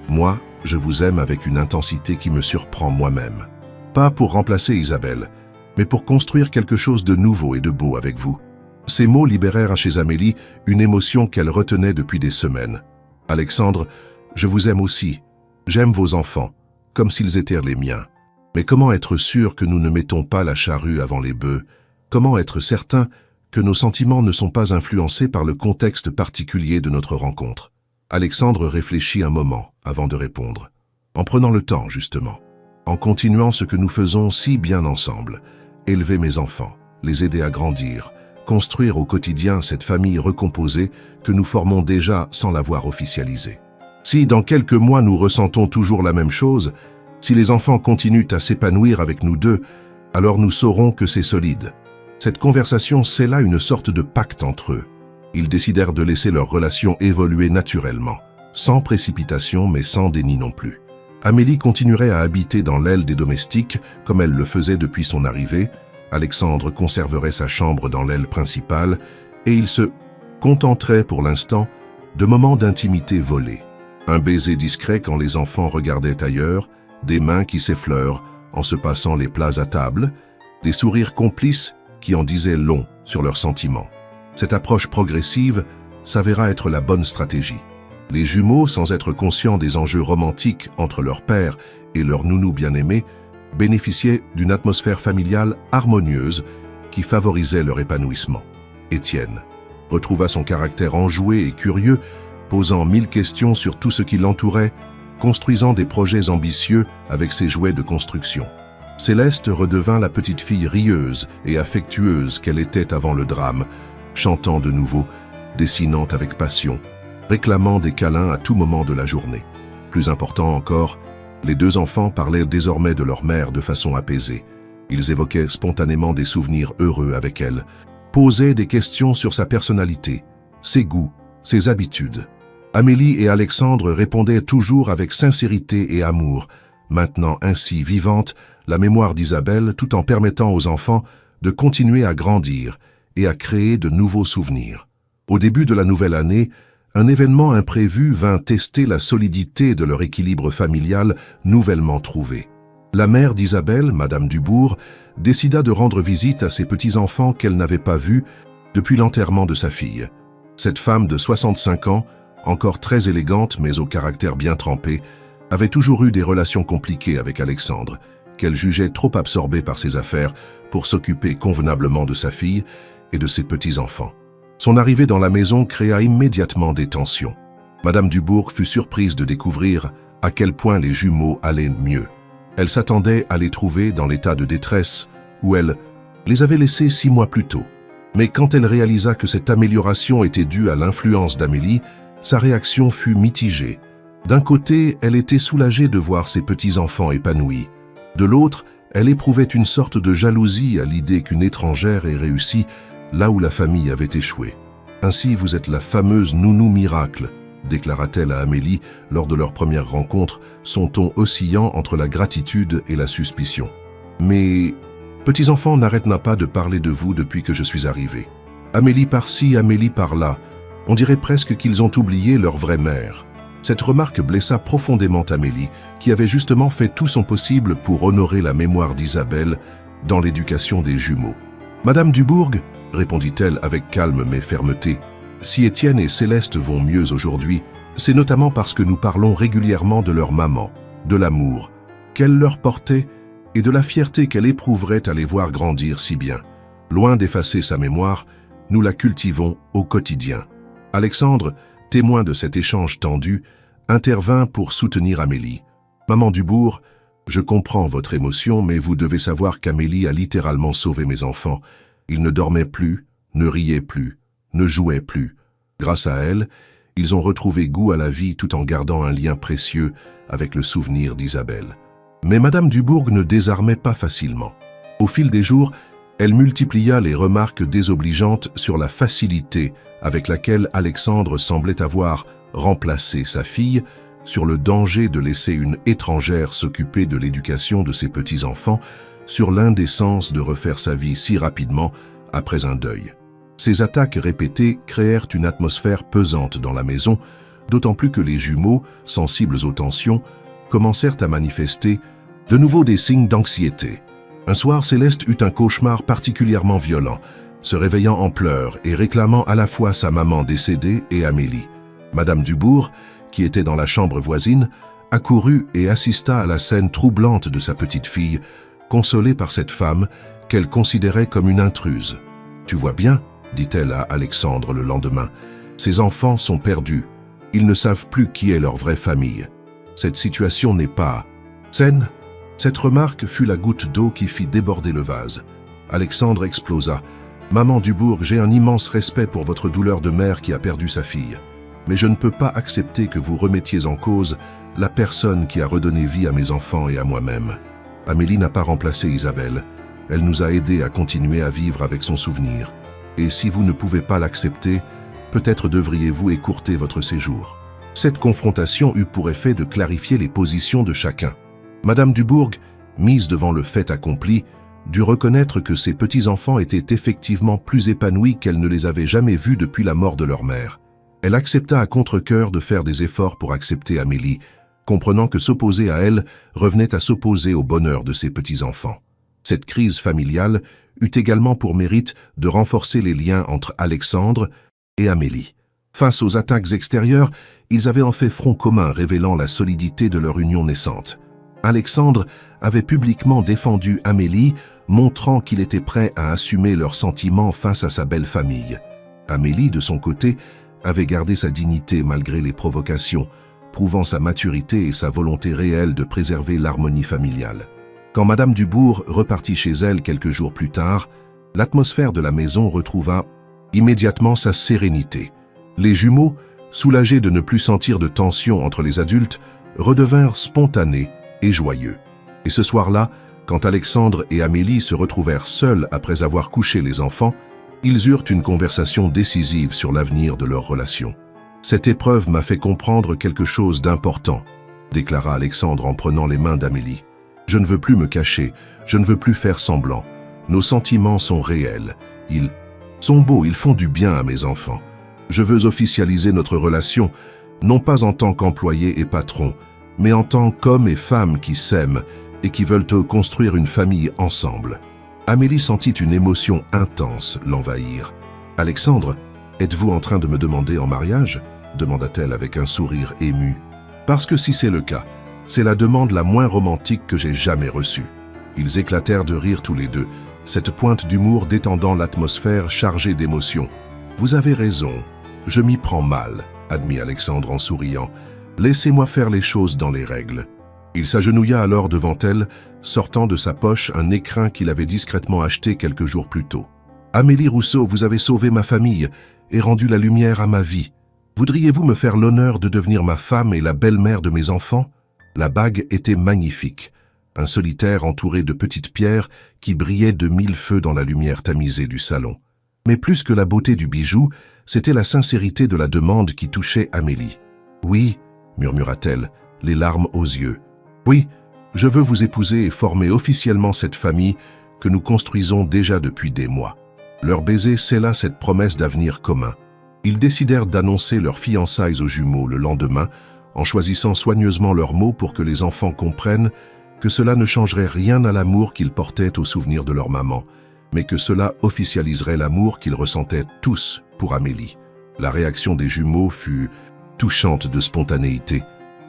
Moi, je vous aime avec une intensité qui me surprend moi-même. Pas pour remplacer Isabelle, mais pour construire quelque chose de nouveau et de beau avec vous. » Ces mots libérèrent chez Amélie une émotion qu'elle retenait depuis des semaines. « Alexandre, je vous aime aussi. J'aime vos enfants, comme s'ils étaient les miens. Mais comment être sûr que nous ne mettons pas la charrue avant les bœufs? Comment être certain que nos sentiments ne sont pas influencés par le contexte particulier de notre rencontre ?» Alexandre réfléchit un moment avant de répondre. En prenant le temps, justement. En continuant ce que nous faisons si bien ensemble. Élever mes enfants, les aider à grandir, construire au quotidien cette famille recomposée que nous formons déjà sans l'avoir officialisée. Si dans quelques mois nous ressentons toujours la même chose, si les enfants continuent à s'épanouir avec nous deux, alors nous saurons que c'est solide. Cette conversation scella une sorte de pacte entre eux. Ils décidèrent de laisser leur relation évoluer naturellement, sans précipitation mais sans déni non plus. Amélie continuerait à habiter dans l'aile des domestiques comme elle le faisait depuis son arrivée. Alexandre conserverait sa chambre dans l'aile principale et il se contenterait pour l'instant de moments d'intimité volés. Un baiser discret quand les enfants regardaient ailleurs, des mains qui s'effleurent en se passant les plats à table, des sourires complices qui en disaient long sur leurs sentiments. Cette approche progressive s'avéra être la bonne stratégie. Les jumeaux, sans être conscients des enjeux romantiques entre leur père et leur nounou bien-aimé, bénéficiaient d'une atmosphère familiale harmonieuse qui favorisait leur épanouissement. Étienne retrouva son caractère enjoué et curieux, posant 1000 questions sur tout ce qui l'entourait, construisant des projets ambitieux avec ses jouets de construction. Céleste redevint la petite fille rieuse et affectueuse qu'elle était avant le drame, chantant de nouveau, dessinant avec passion, réclamant des câlins à tout moment de la journée. Plus important encore, les deux enfants parlaient désormais de leur mère de façon apaisée. Ils évoquaient spontanément des souvenirs heureux avec elle, posaient des questions sur sa personnalité, ses goûts, ses habitudes. Amélie et Alexandre répondaient toujours avec sincérité et amour, maintenant ainsi vivante la mémoire d'Isabelle tout en permettant aux enfants de continuer à grandir et à créer de nouveaux souvenirs. Au début de la nouvelle année, un événement imprévu vint tester la solidité de leur équilibre familial nouvellement trouvé. La mère d'Isabelle, Madame Dubourg, décida de rendre visite à ses petits-enfants qu'elle n'avait pas vus depuis l'enterrement de sa fille. Cette femme de 65 ans, encore très élégante mais au caractère bien trempé, avait toujours eu des relations compliquées avec Alexandre, qu'elle jugeait trop absorbée par ses affaires pour s'occuper convenablement de sa fille et de ses petits-enfants. Son arrivée dans la maison créa immédiatement des tensions. Madame Dubourg fut surprise de découvrir à quel point les jumeaux allaient mieux. Elle s'attendait à les trouver dans l'état de détresse où elle les avait laissés 6 mois plus tôt. Mais quand elle réalisa que cette amélioration était due à l'influence d'Amélie, sa réaction fut mitigée. D'un côté, elle était soulagée de voir ses petits-enfants épanouis. De l'autre, elle éprouvait une sorte de jalousie à l'idée qu'une étrangère ait réussi là où la famille avait échoué. « Ainsi, vous êtes la fameuse nounou miracle », déclara-t-elle à Amélie lors de leur première rencontre, son ton oscillant entre la gratitude et la suspicion. « Mes petits-enfants n'arrêtent pas de parler de vous depuis que je suis arrivée. Amélie par-ci, Amélie par-là. On dirait presque qu'ils ont oublié leur vraie mère. » Cette remarque blessa profondément Amélie, qui avait justement fait tout son possible pour honorer la mémoire d'Isabelle dans l'éducation des jumeaux. « Madame Dubourg, répondit-elle avec calme mais fermeté, si Étienne et Céleste vont mieux aujourd'hui, c'est notamment parce que nous parlons régulièrement de leur maman, de l'amour qu'elle leur portait et de la fierté qu'elle éprouverait à les voir grandir si bien. Loin d'effacer sa mémoire, nous la cultivons au quotidien. » Alexandre, témoin de cet échange tendu, intervint pour soutenir Amélie. « Maman Dubourg, je comprends votre émotion, mais vous devez savoir qu'Amélie a littéralement sauvé mes enfants. Ils ne dormaient plus, ne riaient plus, ne jouaient plus. Grâce à elle, ils ont retrouvé goût à la vie tout en gardant un lien précieux avec le souvenir d'Isabelle. » Mais Madame Dubourg ne désarmait pas facilement. Au fil des jours, elle multiplia les remarques désobligeantes sur la facilité avec laquelle Alexandre semblait avoir remplacé sa fille, sur le danger de laisser une étrangère s'occuper de l'éducation de ses petits-enfants, sur l'indécence de refaire sa vie si rapidement après un deuil. Ces attaques répétées créèrent une atmosphère pesante dans la maison, d'autant plus que les jumeaux, sensibles aux tensions, commencèrent à manifester de nouveau des signes d'anxiété. Un soir, Céleste eut un cauchemar particulièrement violent, se réveillant en pleurs et réclamant à la fois sa maman décédée et Amélie. Madame Dubourg, qui était dans la chambre voisine, accourut et assista à la scène troublante de sa petite fille, consolée par cette femme qu'elle considérait comme une intruse. « Tu vois bien, dit-elle à Alexandre le lendemain, ces enfants sont perdus. Ils ne savent plus qui est leur vraie famille. Cette situation n'est pas saine. » Cette remarque fut la goutte d'eau qui fit déborder le vase. Alexandre explosa. « Maman Dubourg, j'ai un immense respect pour votre douleur de mère qui a perdu sa fille. Mais je ne peux pas accepter que vous remettiez en cause la personne qui a redonné vie à mes enfants et à moi-même. Amélie n'a pas remplacé Isabelle. Elle nous a aidés à continuer à vivre avec son souvenir. Et si vous ne pouvez pas l'accepter, peut-être devriez-vous écourter votre séjour. » Cette confrontation eut pour effet de clarifier les positions de chacun. Madame Dubourg, mise devant le fait accompli, dut reconnaître que ses petits-enfants étaient effectivement plus épanouis qu'elle ne les avait jamais vus depuis la mort de leur mère. Elle accepta à contre-cœur de faire des efforts pour accepter Amélie, comprenant que s'opposer à elle revenait à s'opposer au bonheur de ses petits-enfants. Cette crise familiale eut également pour mérite de renforcer les liens entre Alexandre et Amélie. Face aux attaques extérieures, ils avaient en fait front commun révélant la solidité de leur union naissante. Alexandre avait publiquement défendu Amélie, montrant qu'il était prêt à assumer leurs sentiments face à sa belle famille. Amélie, de son côté, avait gardé sa dignité malgré les provocations, prouvant sa maturité et sa volonté réelle de préserver l'harmonie familiale. Quand Madame Dubourg repartit chez elle quelques jours plus tard, l'atmosphère de la maison retrouva immédiatement sa sérénité. Les jumeaux, soulagés de ne plus sentir de tension entre les adultes, redevinrent spontanés et joyeux. Et ce soir-là, quand Alexandre et Amélie se retrouvèrent seuls après avoir couché les enfants, ils eurent une conversation décisive sur l'avenir de leur relation. « Cette épreuve m'a fait comprendre quelque chose d'important », déclara Alexandre en prenant les mains d'Amélie. « Je ne veux plus me cacher, je ne veux plus faire semblant. Nos sentiments sont réels. Ils sont beaux, ils font du bien à mes enfants. Je veux officialiser notre relation, non pas en tant qu'employé et patron, mais en tant qu'hommes et femmes qui s'aiment et qui veulent construire une famille ensemble. » Amélie sentit une émotion intense l'envahir. « Alexandre, êtes-vous en train de me demander en mariage ?» demanda-t-elle avec un sourire ému. « Parce que si c'est le cas, C'est la demande la moins romantique que j'ai jamais reçue. » Ils éclatèrent de rire tous les deux, cette pointe d'humour détendant l'atmosphère chargée d'émotions. « Vous avez raison, je m'y prends mal, » admit Alexandre en souriant. « Laissez-moi faire les choses dans les règles. » Il s'agenouilla alors devant elle, sortant de sa poche un écrin qu'il avait discrètement acheté quelques jours plus tôt. « Amélie Rousseau, vous avez sauvé ma famille et rendu la lumière à ma vie. Voudriez-vous me faire l'honneur de devenir ma femme et la belle-mère de mes enfants ?» La bague était magnifique, un solitaire entouré de petites pierres qui brillaient de 1000 feux dans la lumière tamisée du salon. Mais plus que la beauté du bijou, c'était la sincérité de la demande qui touchait Amélie. « Oui, » murmura-t-elle, les larmes aux yeux. « Oui, je veux vous épouser et former officiellement cette famille que nous construisons déjà depuis des mois. » Leur baiser scella cette promesse d'avenir commun. Ils décidèrent d'annoncer leurs fiançailles aux jumeaux le lendemain, en choisissant soigneusement leurs mots pour que les enfants comprennent que cela ne changerait rien à l'amour qu'ils portaient au souvenir de leur maman, mais que cela officialiserait l'amour qu'ils ressentaient tous pour Amélie. La réaction des jumeaux fut touchante de spontanéité.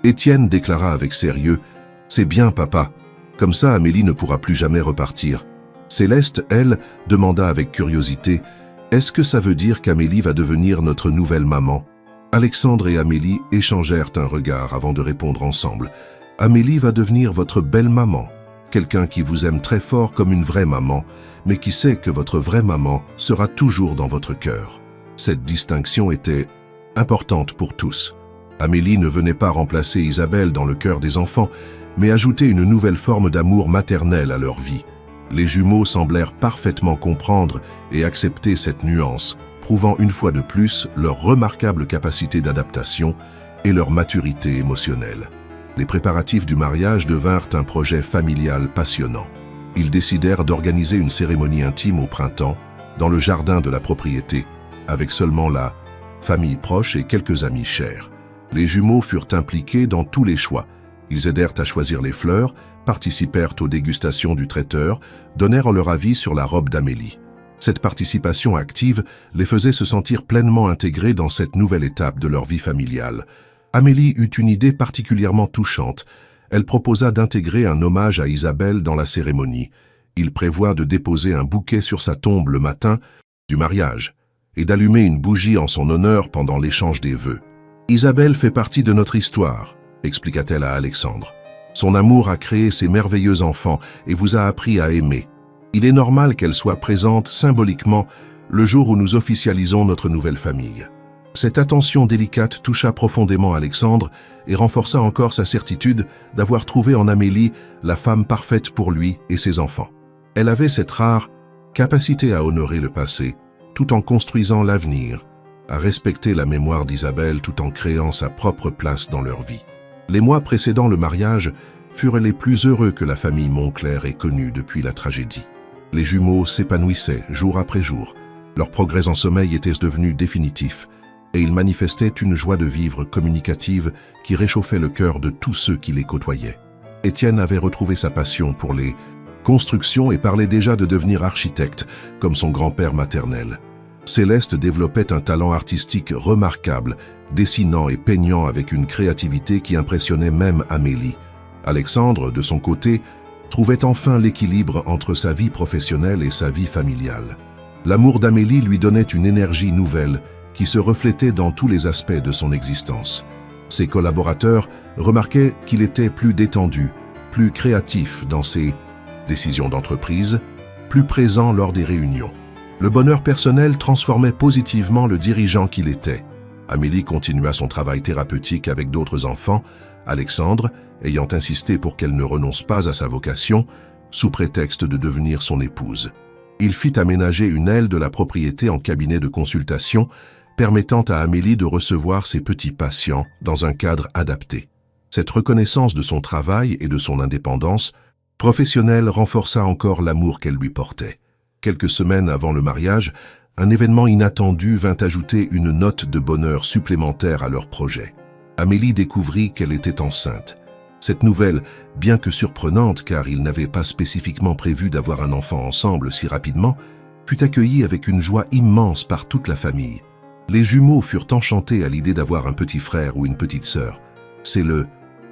Étienne déclara avec sérieux « C'est bien, papa. Comme ça, Amélie ne pourra plus jamais repartir. » Céleste, elle, demanda avec curiosité « Est-ce que ça veut dire qu'Amélie va devenir notre nouvelle maman ?» Alexandre et Amélie échangèrent un regard avant de répondre ensemble. « Amélie va devenir votre belle maman, quelqu'un qui vous aime très fort comme une vraie maman, mais qui sait que votre vraie maman sera toujours dans votre cœur. » Cette distinction était importante pour tous. Amélie ne venait pas remplacer Isabelle dans le cœur des enfants, mais ajouter une nouvelle forme d'amour maternel à leur vie. Les jumeaux semblèrent parfaitement comprendre et accepter cette nuance, prouvant une fois de plus leur remarquable capacité d'adaptation et leur maturité émotionnelle. Les préparatifs du mariage devinrent un projet familial passionnant. Ils décidèrent d'organiser une cérémonie intime au printemps, dans le jardin de la propriété, avec seulement la famille proche et quelques amis chers. Les jumeaux furent impliqués dans tous les choix. Ils aidèrent à choisir les fleurs, participèrent aux dégustations du traiteur, donnèrent leur avis sur la robe d'Amélie. Cette participation active les faisait se sentir pleinement intégrés dans cette nouvelle étape de leur vie familiale. Amélie eut une idée particulièrement touchante. Elle proposa d'intégrer un hommage à Isabelle dans la cérémonie. Il prévoit de déposer un bouquet sur sa tombe le matin du mariage et d'allumer une bougie en son honneur pendant l'échange des vœux. « Isabelle fait partie de notre histoire », expliqua-t-elle à Alexandre. « Son amour a créé ces merveilleux enfants et vous a appris à aimer. Il est normal qu'elle soit présente symboliquement le jour où nous officialisons notre nouvelle famille. » Cette attention délicate toucha profondément Alexandre et renforça encore sa certitude d'avoir trouvé en Amélie la femme parfaite pour lui et ses enfants. Elle avait cette rare capacité à honorer le passé, tout en construisant l'avenir, à respecter la mémoire d'Isabelle tout en créant sa propre place dans leur vie. Les mois précédant le mariage furent les plus heureux que la famille Moncler ait connus depuis la tragédie. Les jumeaux s'épanouissaient jour après jour. Leur progrès en sommeil était devenu définitif et ils manifestaient une joie de vivre communicative qui réchauffait le cœur de tous ceux qui les côtoyaient. Étienne avait retrouvé sa passion pour les constructions et parlait déjà de devenir architecte, comme son grand-père maternel. Céleste développait un talent artistique remarquable, dessinant et peignant avec une créativité qui impressionnait même Amélie. Alexandre, de son côté, trouvait enfin l'équilibre entre sa vie professionnelle et sa vie familiale. L'amour d'Amélie lui donnait une énergie nouvelle qui se reflétait dans tous les aspects de son existence. Ses collaborateurs remarquaient qu'il était plus détendu, plus créatif dans ses décisions d'entreprise, plus présent lors des réunions. Le bonheur personnel transformait positivement le dirigeant qu'il était. Amélie continua son travail thérapeutique avec d'autres enfants, Alexandre, ayant insisté pour qu'elle ne renonce pas à sa vocation, sous prétexte de devenir son épouse. Il fit aménager une aile de la propriété en cabinet de consultation, permettant à Amélie de recevoir ses petits patients dans un cadre adapté. Cette reconnaissance de son travail et de son indépendance professionnelle renforça encore l'amour qu'elle lui portait. Quelques semaines avant le mariage, un événement inattendu vint ajouter une note de bonheur supplémentaire à leur projet. Amélie découvrit qu'elle était enceinte. Cette nouvelle, bien que surprenante car ils n'avaient pas spécifiquement prévu d'avoir un enfant ensemble si rapidement, fut accueillie avec une joie immense par toute la famille. Les jumeaux furent enchantés à l'idée d'avoir un petit frère ou une petite sœur. C'est le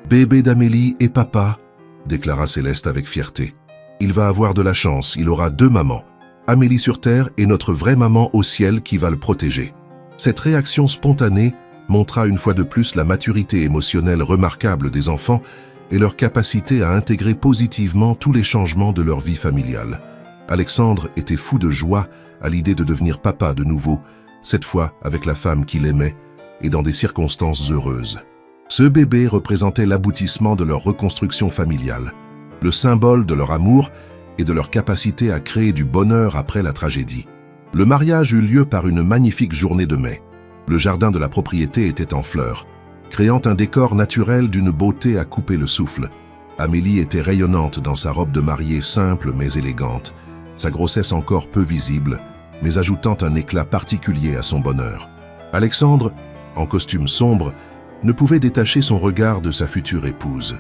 Bébé d'Amélie et papa, déclara Céleste avec fierté. Il va avoir de la chance, il aura 2 mamans. Amélie sur terre et notre vraie maman au ciel qui va le protéger. Cette réaction spontanée montra une fois de plus la maturité émotionnelle remarquable des enfants et leur capacité à intégrer positivement tous les changements de leur vie familiale. Alexandre était fou de joie à l'idée de devenir papa de nouveau, cette fois avec la femme qu'il aimait et dans des circonstances heureuses. Ce bébé représentait l'aboutissement de leur reconstruction familiale, le symbole de leur amour et de leur capacité à créer du bonheur après la tragédie. Le mariage eut lieu par une magnifique journée de mai. Le jardin de la propriété était en fleurs, créant un décor naturel d'une beauté à couper le souffle. Amélie était rayonnante dans sa robe de mariée simple mais élégante, sa grossesse encore peu visible, mais ajoutant un éclat particulier à son bonheur. Alexandre, en costume sombre, ne pouvait détacher son regard de sa future épouse.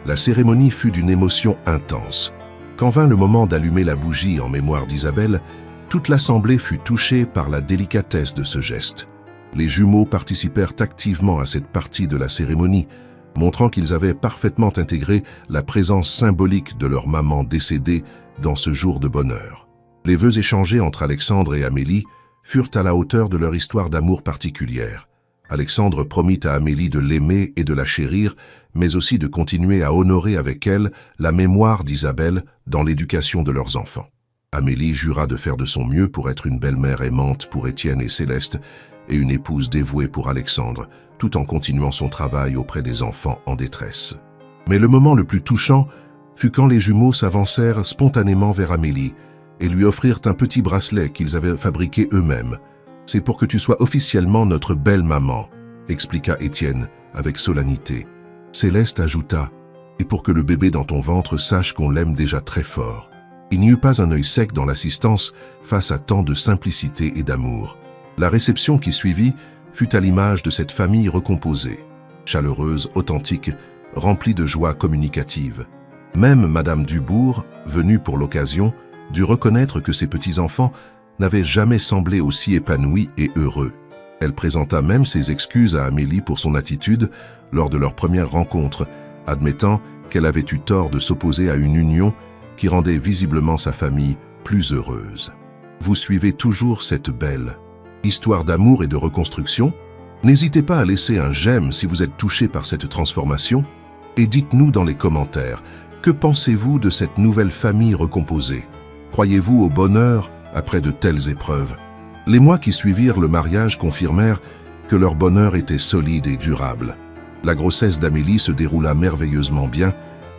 La cérémonie fut d'une émotion intense. Quand vint le moment d'allumer la bougie en mémoire d'Isabelle, toute l'assemblée fut touchée par la délicatesse de ce geste. Les jumeaux participèrent activement à cette partie de la cérémonie, montrant qu'ils avaient parfaitement intégré la présence symbolique de leur maman décédée dans ce jour de bonheur. Les vœux échangés entre Alexandre et Amélie furent à la hauteur de leur histoire d'amour particulière. Alexandre promit à Amélie de l'aimer et de la chérir, mais aussi de continuer à honorer avec elle la mémoire d'Isabelle dans l'éducation de leurs enfants. Amélie jura de faire de son mieux pour être une belle-mère aimante pour Étienne et Céleste et une épouse dévouée pour Alexandre, tout en continuant son travail auprès des enfants en détresse. Mais le moment le plus touchant fut quand les jumeaux s'avancèrent spontanément vers Amélie et lui offrirent un petit bracelet qu'ils avaient fabriqué eux-mêmes. « C'est pour que tu sois officiellement notre belle maman », expliqua Étienne avec solennité. Céleste ajouta « Et pour que le bébé dans ton ventre sache qu'on l'aime déjà très fort ». Il n'y eut pas un œil sec dans l'assistance face à tant de simplicité et d'amour. La réception qui suivit fut à l'image de cette famille recomposée, chaleureuse, authentique, remplie de joie communicative. Même Madame Dubourg, venue pour l'occasion, dut reconnaître que ses petits-enfants n'avaient jamais semblé aussi épanouis et heureux. Elle présenta même ses excuses à Amélie pour son attitude lors de leur première rencontre, admettant qu'elle avait eu tort de s'opposer à une union qui rendait visiblement sa famille plus heureuse. Vous suivez toujours cette belle histoire d'amour et de reconstruction? N'hésitez pas à laisser un j'aime si vous êtes touché par cette transformation et dites-nous dans les commentaires, que pensez-vous de cette nouvelle famille recomposée? Croyez-vous au bonheur après de telles épreuves? Les mois qui suivirent le mariage confirmèrent que leur bonheur était solide et durable. La grossesse d'Amélie se déroula merveilleusement bien,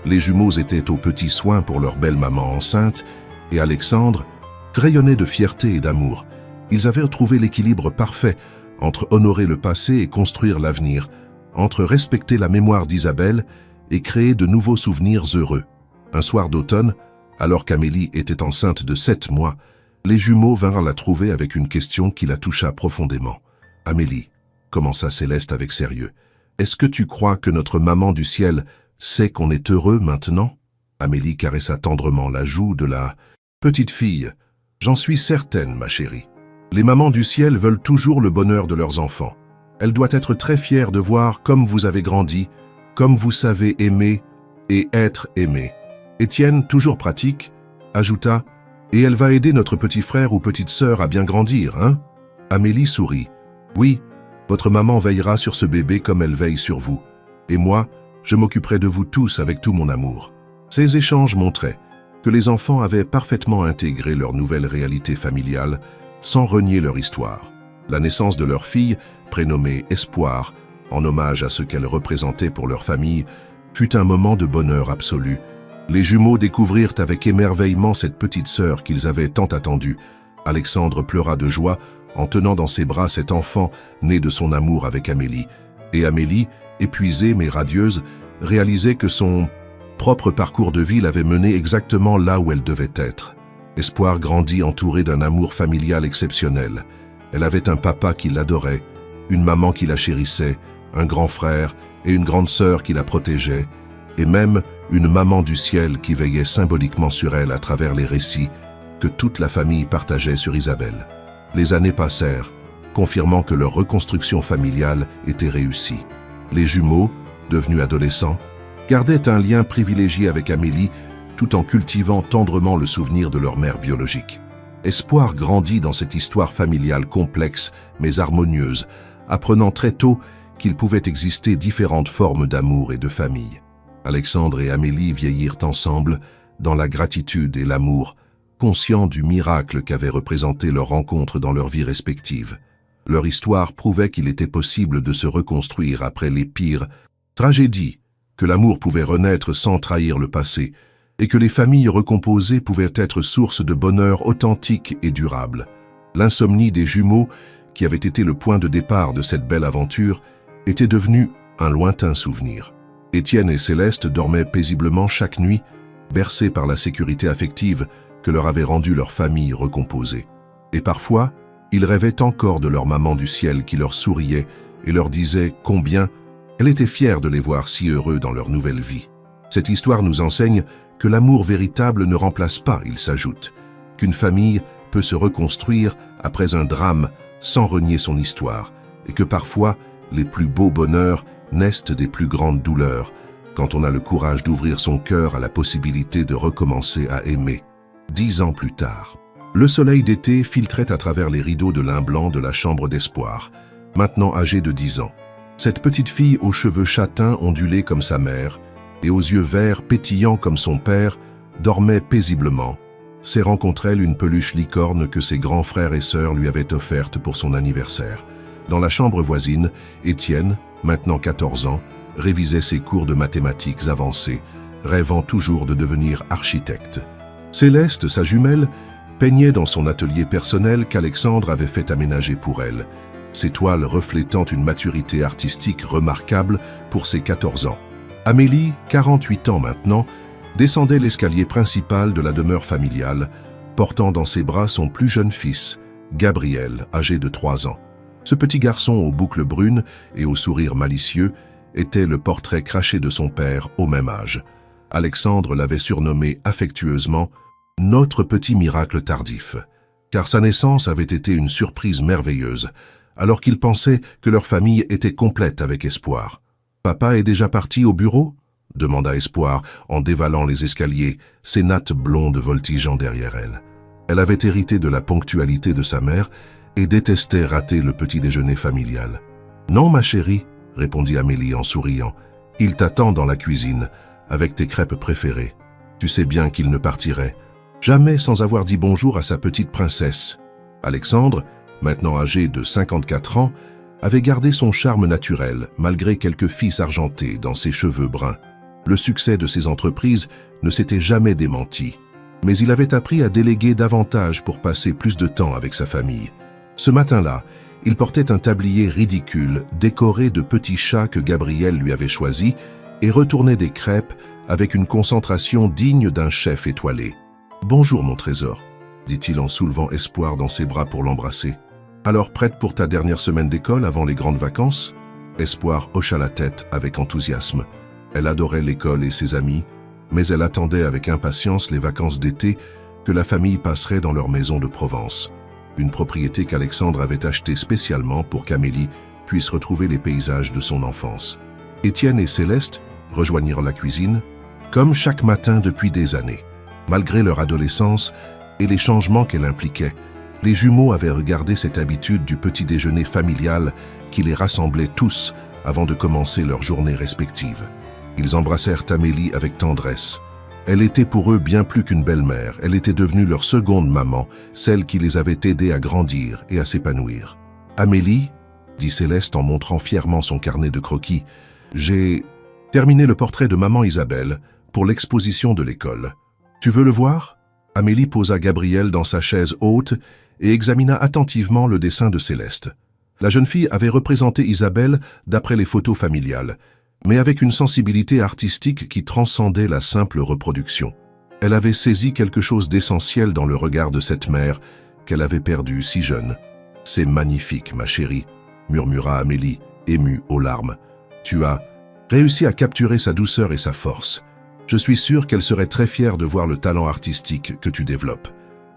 les jumeaux étaient aux petits soins pour leur belle maman enceinte, et Alexandre rayonnait de fierté et d'amour. Ils avaient trouvé l'équilibre parfait entre honorer le passé et construire l'avenir, entre respecter la mémoire d'Isabelle et créer de nouveaux souvenirs heureux. Un soir d'automne, alors qu'Amélie était enceinte de 7 mois, les jumeaux vinrent la trouver avec une question qui la toucha profondément. « Amélie, » commença Céleste avec sérieux, « est-ce que tu crois que notre maman du ciel sait qu'on est heureux maintenant ?» Amélie caressa tendrement la joue de la petite fille. « J'en suis certaine, ma chérie. Les mamans du ciel veulent toujours le bonheur de leurs enfants. Elle doit être très fière de voir comme vous avez grandi, comme vous savez aimer et être aimé. » Étienne, toujours pratique, ajouta « Et elle va aider notre petit frère ou petite sœur à bien grandir, hein ?» Amélie sourit. « Oui, votre maman veillera sur ce bébé comme elle veille sur vous. Et moi, je m'occuperai de vous tous avec tout mon amour. » Ces échanges montraient que les enfants avaient parfaitement intégré leur nouvelle réalité familiale sans renier leur histoire. La naissance de leur fille, prénommée Espoir, en hommage à ce qu'elle représentait pour leur famille, fut un moment de bonheur absolu. Les jumeaux découvrirent avec émerveillement cette petite sœur qu'ils avaient tant attendue. Alexandre pleura de joie en tenant dans ses bras cet enfant né de son amour avec Amélie. Et Amélie, épuisée mais radieuse, réalisait que son propre parcours de vie l'avait menée exactement là où elle devait être. Espoir grandit entourée d'un amour familial exceptionnel. Elle avait un papa qui l'adorait, une maman qui la chérissait, un grand frère et une grande sœur qui la protégeaient, et même une maman du ciel qui veillait symboliquement sur elle à travers les récits que toute la famille partageait sur Isabelle. Les années passèrent, confirmant que leur reconstruction familiale était réussie. Les jumeaux, devenus adolescents, gardaient un lien privilégié avec Amélie, tout en cultivant tendrement le souvenir de leur mère biologique. Espoir grandit dans cette histoire familiale complexe mais harmonieuse, apprenant très tôt qu'il pouvait exister différentes formes d'amour et de famille. Alexandre et Amélie vieillirent ensemble, dans la gratitude et l'amour, conscients du miracle qu'avait représenté leur rencontre dans leurs vies respectives. Leur histoire prouvait qu'il était possible de se reconstruire après les pires tragédies, que l'amour pouvait renaître sans trahir le passé, et que les familles recomposées pouvaient être source de bonheur authentique et durable. L'insomnie des jumeaux, qui avait été le point de départ de cette belle aventure, était devenue un lointain souvenir. Étienne et Céleste dormaient paisiblement chaque nuit, bercés par la sécurité affective que leur avait rendue leur famille recomposée. Et parfois, ils rêvaient encore de leur maman du ciel qui leur souriait et leur disait combien elle était fière de les voir si heureux dans leur nouvelle vie. Cette histoire nous enseigne que l'amour véritable ne remplace pas, il s'ajoute, qu'une famille peut se reconstruire après un drame sans renier son histoire, et que parfois, les plus beaux bonheurs naissent des plus grandes douleurs, quand on a le courage d'ouvrir son cœur à la possibilité de recommencer à aimer. 10 ans plus tard, le soleil d'été filtrait à travers les rideaux de lin blanc de la chambre d'Espoir, maintenant âgée de 10 ans. Cette petite fille aux cheveux châtains ondulés comme sa mère, et aux yeux verts pétillants comme son père, dormait paisiblement, serrant contre elle une peluche licorne que ses grands frères et sœurs lui avaient offerte pour son anniversaire. Dans la chambre voisine, Étienne, maintenant 14 ans, révisait ses cours de mathématiques avancées, rêvant toujours de devenir architecte. Céleste, sa jumelle, peignait dans son atelier personnel qu'Alexandre avait fait aménager pour elle, ses toiles reflétant une maturité artistique remarquable pour ses 14 ans. Amélie, 48 ans maintenant, descendait l'escalier principal de la demeure familiale, portant dans ses bras son plus jeune fils, Gabriel, âgé de 3 ans. Ce petit garçon aux boucles brunes et au sourire malicieux était le portrait craché de son père au même âge. Alexandre l'avait surnommé affectueusement « notre petit miracle tardif », car sa naissance avait été une surprise merveilleuse, alors qu'il pensait que leur famille était complète avec Espoir. « Papa est déjà parti au bureau ?» demanda Espoir en dévalant les escaliers, ses nattes blondes voltigeant derrière elle. Elle avait hérité de la ponctualité de sa mère et détestait rater le petit déjeuner familial. « Non, ma chérie, » répondit Amélie en souriant. « Il t'attend dans la cuisine, avec tes crêpes préférées. Tu sais bien qu'il ne partirait jamais sans avoir dit bonjour à sa petite princesse. » Alexandre, maintenant âgé de 54 ans, avait gardé son charme naturel, malgré quelques fils argentés dans ses cheveux bruns. Le succès de ses entreprises ne s'était jamais démenti, mais il avait appris à déléguer davantage pour passer plus de temps avec sa famille. Ce matin-là, il portait un tablier ridicule, décoré de petits chats que Gabriel lui avait choisis, et retournait des crêpes avec une concentration digne d'un chef étoilé. « Bonjour, mon trésor », dit-il en soulevant Espoir dans ses bras pour l'embrasser. « Alors prête pour ta dernière semaine d'école avant les grandes vacances ?» Espoir hocha la tête avec enthousiasme. Elle adorait l'école et ses amis, mais elle attendait avec impatience les vacances d'été que la famille passerait dans leur maison de Provence, une propriété qu'Alexandre avait achetée spécialement pour qu'Amélie puisse retrouver les paysages de son enfance. Étienne et Céleste rejoignirent la cuisine, comme chaque matin depuis des années. Malgré leur adolescence et les changements qu'elle impliquait, les jumeaux avaient regardé cette habitude du petit déjeuner familial qui les rassemblait tous avant de commencer leur journée respective. Ils embrassèrent Amélie avec tendresse. Elle était pour eux bien plus qu'une belle-mère, elle était devenue leur seconde maman, celle qui les avait aidés à grandir et à s'épanouir. « Amélie, » dit Céleste en montrant fièrement son carnet de croquis, « j'ai terminé le portrait de maman Isabelle pour l'exposition de l'école. Tu veux le voir ?» Amélie posa Gabriel dans sa chaise haute et examina attentivement le dessin de Céleste. La jeune fille avait représenté Isabelle d'après les photos familiales, mais avec une sensibilité artistique qui transcendait la simple reproduction. Elle avait saisi quelque chose d'essentiel dans le regard de cette mère qu'elle avait perdue si jeune. « C'est magnifique, ma chérie », murmura Amélie, émue aux larmes. « Tu as réussi à capturer sa douceur et sa force. Je suis sûr qu'elle serait très fière de voir le talent artistique que tu développes. »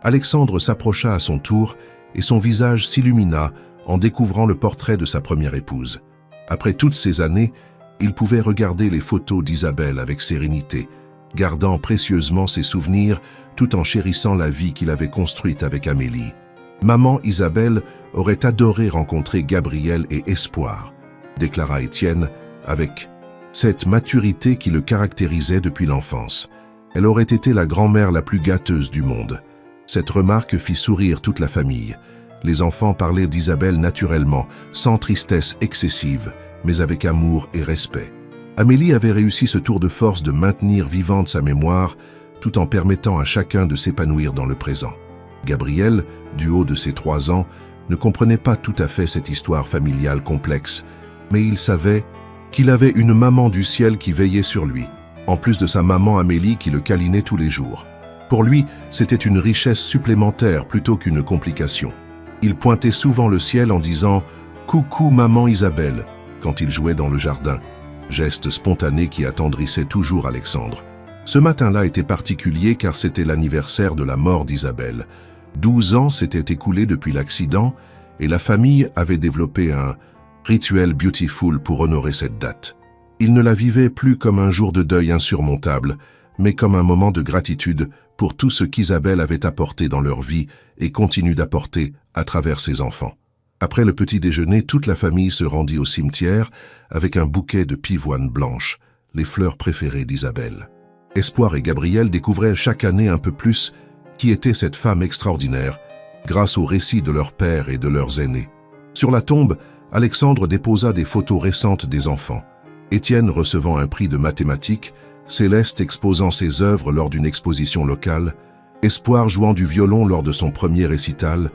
Alexandre s'approcha à son tour et son visage s'illumina en découvrant le portrait de sa première épouse. Après toutes ces années, Il pouvait regarder les photos d'Isabelle avec sérénité, gardant précieusement ses souvenirs tout en chérissant la vie qu'il avait construite avec Amélie. Maman Isabelle aurait adoré rencontrer Gabriel et Espoir, déclara Étienne avec cette maturité qui le caractérisait depuis l'enfance. Elle aurait été la grand-mère la plus gâteuse du monde. Cette remarque fit sourire toute la famille. Les enfants parlaient d'Isabelle naturellement, sans tristesse excessive, mais avec amour et respect. Amélie avait réussi ce tour de force de maintenir vivante sa mémoire, tout en permettant à chacun de s'épanouir dans le présent. Gabriel, du haut de ses 3 ans, ne comprenait pas tout à fait cette histoire familiale complexe, mais il savait qu'il avait une maman du ciel qui veillait sur lui, en plus de sa maman Amélie qui le câlinait tous les jours. Pour lui, c'était une richesse supplémentaire plutôt qu'une complication. Il pointait souvent le ciel en disant « Coucou maman Isabelle » quand il jouait dans le jardin, geste spontané qui attendrissait toujours Alexandre. Ce matin-là était particulier car c'était l'anniversaire de la mort d'Isabelle. 12 ans s'étaient écoulés depuis l'accident et la famille avait développé un rituel beautiful pour honorer cette date. Il ne la vivait plus comme un jour de deuil insurmontable, mais comme un moment de gratitude pour tout ce qu'Isabelle avait apporté dans leur vie et continue d'apporter à travers ses enfants. Après le petit déjeuner, toute la famille se rendit au cimetière avec un bouquet de pivoines blanches, les fleurs préférées d'Isabelle. Espoir et Gabriel découvraient chaque année un peu plus qui était cette femme extraordinaire, grâce aux récits de leur père et de leurs aînés. Sur la tombe, Alexandre déposa des photos récentes des enfants. Étienne recevant un prix de mathématiques, Céleste exposant ses œuvres lors d'une exposition locale, Espoir jouant du violon lors de son premier récital,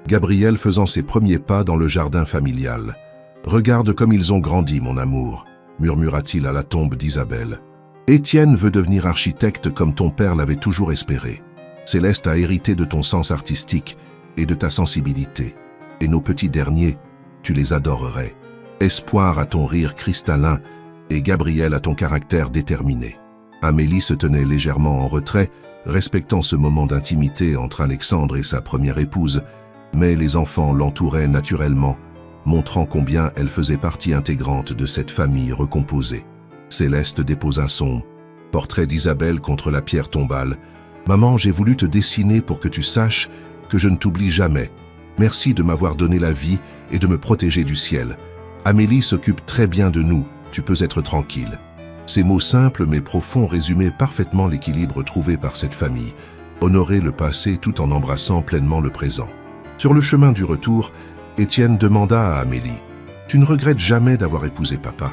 Gabriel faisant ses premiers pas dans le jardin familial. « Regarde comme ils ont grandi, mon amour », murmura-t-il à la tombe d'Isabelle. « Étienne veut devenir architecte comme ton père l'avait toujours espéré. Céleste a hérité de ton sens artistique et de ta sensibilité. Et nos petits derniers, tu les adorerais. Espoir à ton rire cristallin et Gabriel à ton caractère déterminé. » Amélie se tenait légèrement en retrait, respectant ce moment d'intimité entre Alexandre et sa première épouse, mais les enfants l'entouraient naturellement, montrant combien elle faisait partie intégrante de cette famille recomposée. Céleste déposa son portrait d'Isabelle contre la pierre tombale. « Maman, j'ai voulu te dessiner pour que tu saches que je ne t'oublie jamais. Merci de m'avoir donné la vie et de me protéger du ciel. Amélie s'occupe très bien de nous, tu peux être tranquille. » Ces mots simples mais profonds résumaient parfaitement l'équilibre trouvé par cette famille, honorer le passé tout en embrassant pleinement le présent. Sur le chemin du retour, Étienne demanda à Amélie « Tu ne regrettes jamais d'avoir épousé papa ?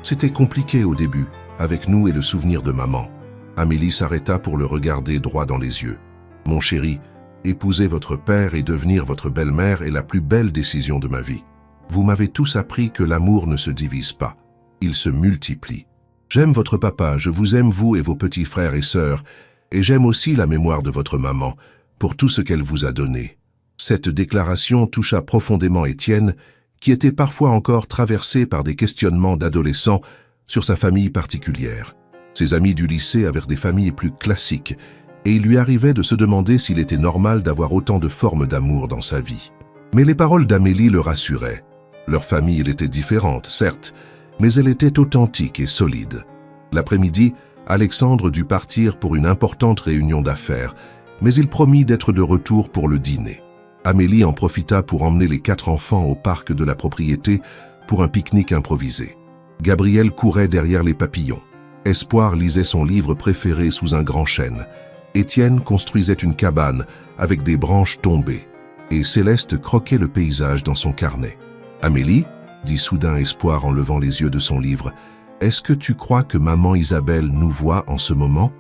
C'était compliqué au début, avec nous et le souvenir de maman. » Amélie s'arrêta pour le regarder droit dans les yeux. « Mon chéri, épouser votre père et devenir votre belle-mère est la plus belle décision de ma vie. Vous m'avez tous appris que l'amour ne se divise pas, il se multiplie. J'aime votre papa, je vous aime vous et vos petits frères et sœurs, et j'aime aussi la mémoire de votre maman, pour tout ce qu'elle vous a donné. » Cette déclaration toucha profondément Étienne, qui était parfois encore traversé par des questionnements d'adolescents sur sa famille particulière. Ses amis du lycée avaient des familles plus classiques, et il lui arrivait de se demander s'il était normal d'avoir autant de formes d'amour dans sa vie. Mais les paroles d'Amélie le rassuraient. Leur famille était différente, certes, mais elle était authentique et solide. L'après-midi, Alexandre dut partir pour une importante réunion d'affaires, mais il promit d'être de retour pour le dîner. Amélie en profita pour emmener les 4 enfants au parc de la propriété pour un pique-nique improvisé. Gabriel courait derrière les papillons. Espoir lisait son livre préféré sous un grand chêne. Étienne construisait une cabane avec des branches tombées. Et Céleste croquait le paysage dans son carnet. « Amélie » dit soudain Espoir en levant les yeux de son livre. « Est-ce que tu crois que maman Isabelle nous voit en ce moment ?»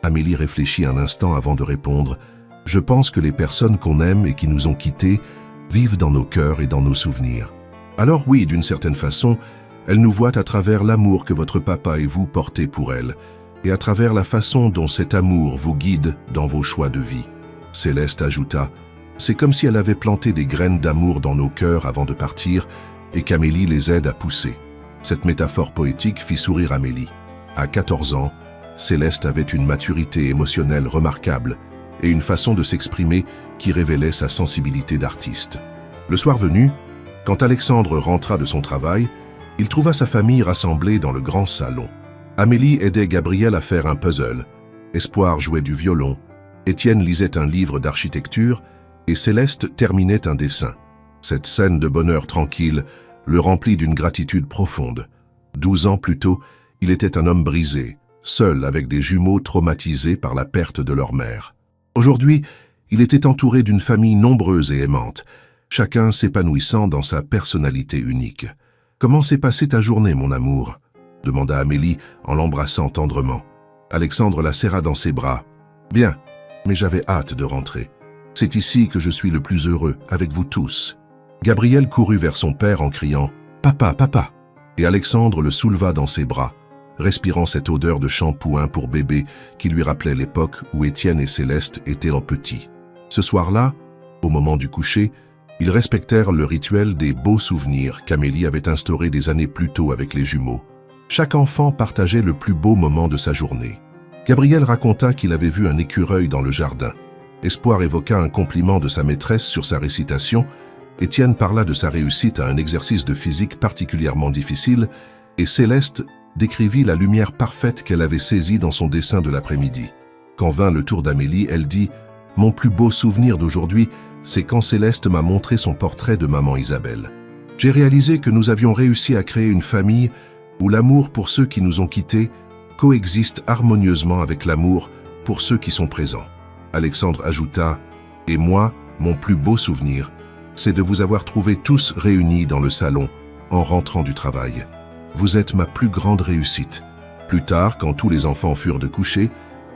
Amélie réfléchit un instant avant de répondre. « Je pense que les personnes qu'on aime et qui nous ont quittés vivent dans nos cœurs et dans nos souvenirs. Alors oui, d'une certaine façon, elle nous voit à travers l'amour que votre papa et vous portez pour elle, et à travers la façon dont cet amour vous guide dans vos choix de vie. » Céleste ajouta, « C'est comme si elle avait planté des graines d'amour dans nos cœurs avant de partir, et qu'Amélie les aide à pousser. » Cette métaphore poétique fit sourire Amélie. À 14 ans, Céleste avait une maturité émotionnelle remarquable et une façon de s'exprimer qui révélait sa sensibilité d'artiste. Le soir venu, quand Alexandre rentra de son travail, Il trouva sa famille rassemblée dans le grand salon. Amélie aidait Gabriel à faire un puzzle, Espoir jouait du violon, Étienne lisait un livre d'architecture et Céleste terminait un dessin. Cette scène de bonheur tranquille le remplit d'une gratitude profonde. 12 ans plus tôt, il était un homme brisé, seul avec des jumeaux traumatisés par la perte de leur mère. Aujourd'hui, il était entouré d'une famille nombreuse et aimante, chacun s'épanouissant dans sa personnalité unique. « Comment s'est passée ta journée, mon amour ?» demanda Amélie en l'embrassant tendrement. Alexandre la serra dans ses bras. « Bien, mais j'avais hâte de rentrer. C'est ici que je suis le plus heureux, avec vous tous. » Gabriel courut vers son père en criant « Papa, papa !» et Alexandre le souleva dans ses bras, respirant cette odeur de shampoing pour bébé qui lui rappelait l'époque où Étienne et Céleste étaient petits. Ce soir-là, au moment du coucher, ils respectèrent le rituel des beaux souvenirs qu'Amélie avait instauré des années plus tôt avec les jumeaux. Chaque enfant partageait le plus beau moment de sa journée. Gabriel raconta qu'il avait vu un écureuil dans le jardin. Espoir évoqua un compliment de sa maîtresse sur sa récitation. Étienne parla de sa réussite à un exercice de physique particulièrement difficile et Céleste décrivit la lumière parfaite qu'elle avait saisie dans son dessin de l'après-midi. Quand vint le tour d'Amélie, elle dit « Mon plus beau souvenir d'aujourd'hui, c'est quand Céleste m'a montré son portrait de maman Isabelle. J'ai réalisé que nous avions réussi à créer une famille où l'amour pour ceux qui nous ont quittés coexiste harmonieusement avec l'amour pour ceux qui sont présents. » Alexandre ajouta « Et moi, mon plus beau souvenir, c'est de vous avoir trouvés tous réunis dans le salon en rentrant du travail. Vous êtes ma plus grande réussite. » Plus tard, quand tous les enfants furent de coucher,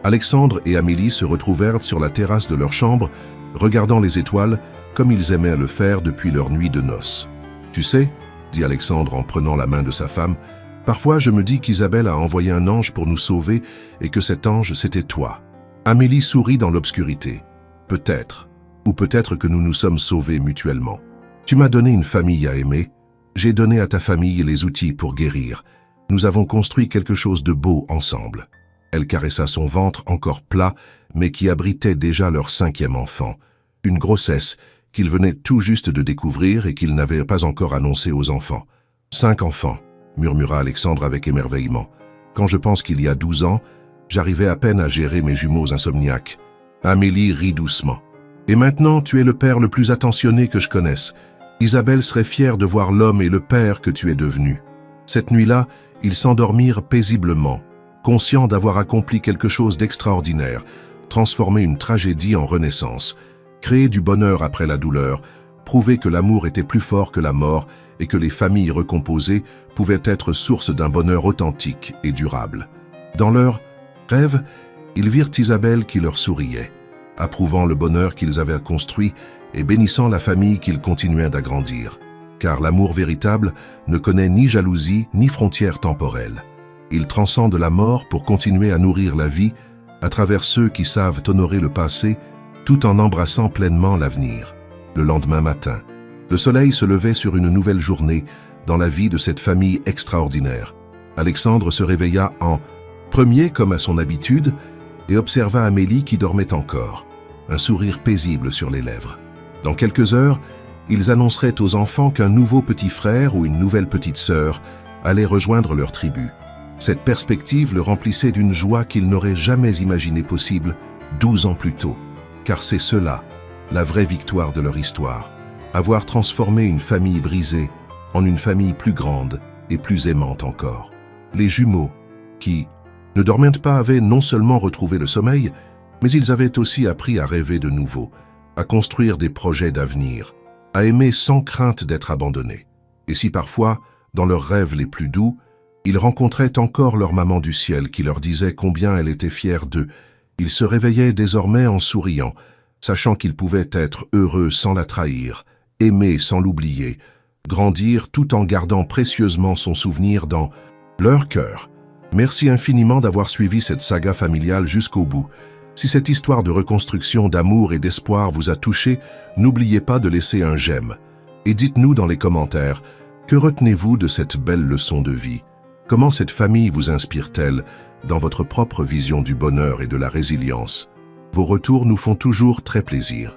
Alexandre et Amélie se retrouvèrent sur la terrasse de leur chambre, regardant les étoiles comme ils aimaient à le faire depuis leur nuit de noces. « Tu sais, » dit Alexandre en prenant la main de sa femme, « parfois je me dis qu'Isabelle a envoyé un ange pour nous sauver et que cet ange c'était toi. » Amélie sourit dans l'obscurité. « Peut-être. Ou peut-être que nous nous sommes sauvés mutuellement. Tu m'as donné une famille à aimer. J'ai donné à ta famille les outils pour guérir. Nous avons construit quelque chose de beau ensemble. » Elle caressa son ventre encore plat, mais qui abritait déjà leur 5e enfant. Une grossesse qu'il venait tout juste de découvrir et qu'il n'avait pas encore annoncée aux enfants. « 5 enfants, murmura Alexandre avec émerveillement. Quand je pense qu'il y a 12 ans, j'arrivais à peine à gérer mes jumeaux insomniaques. Amélie rit doucement. « Et maintenant, tu es le père le plus attentionné que je connaisse. Isabelle serait fière de voir l'homme et le père que tu es devenu. » Cette nuit-là, ils s'endormirent paisiblement, conscients d'avoir accompli quelque chose d'extraordinaire, transformé une tragédie en renaissance, créé du bonheur après la douleur, prouvé que l'amour était plus fort que la mort et que les familles recomposées pouvaient être source d'un bonheur authentique et durable. Dans leur rêve, ils virent Isabelle qui leur souriait, approuvant le bonheur qu'ils avaient construit et bénissant la famille qu'ils continuaient d'agrandir. Car l'amour véritable ne connaît ni jalousie ni frontières temporelles. Il transcende la mort pour continuer à nourrir la vie à travers ceux qui savent honorer le passé tout en embrassant pleinement l'avenir. Le lendemain matin, le soleil se levait sur une nouvelle journée dans la vie de cette famille extraordinaire. Alexandre se réveilla en premier comme à son habitude et observa Amélie qui dormait encore, un sourire paisible sur les lèvres. Dans quelques heures, ils annonceraient aux enfants qu'un nouveau petit frère ou une nouvelle petite sœur allait rejoindre leur tribu. Cette perspective le remplissait d'une joie qu'ils n'auraient jamais imaginée possible 12 ans plus tôt, car c'est cela, la vraie victoire de leur histoire, avoir transformé une famille brisée en une famille plus grande et plus aimante encore. Les jumeaux, qui ne dormant pas, avaient non seulement retrouvé le sommeil, mais ils avaient aussi appris à rêver de nouveau, à construire des projets d'avenir, à aimer sans crainte d'être abandonnés. Et si parfois, dans leurs rêves les plus doux, ils rencontraient encore leur maman du ciel qui leur disait combien elle était fière d'eux, ils se réveillaient désormais en souriant, sachant qu'ils pouvaient être heureux sans la trahir, aimer sans l'oublier, grandir tout en gardant précieusement son souvenir dans leur cœur. Merci infiniment d'avoir suivi cette saga familiale jusqu'au bout. Si cette histoire de reconstruction, d'amour et d'espoir vous a touché, n'oubliez pas de laisser un j'aime. Et dites-nous dans les commentaires, que retenez-vous de cette belle leçon de vie? Comment cette famille vous inspire-t-elle dans votre propre vision du bonheur et de la résilience? Vos retours nous font toujours très plaisir.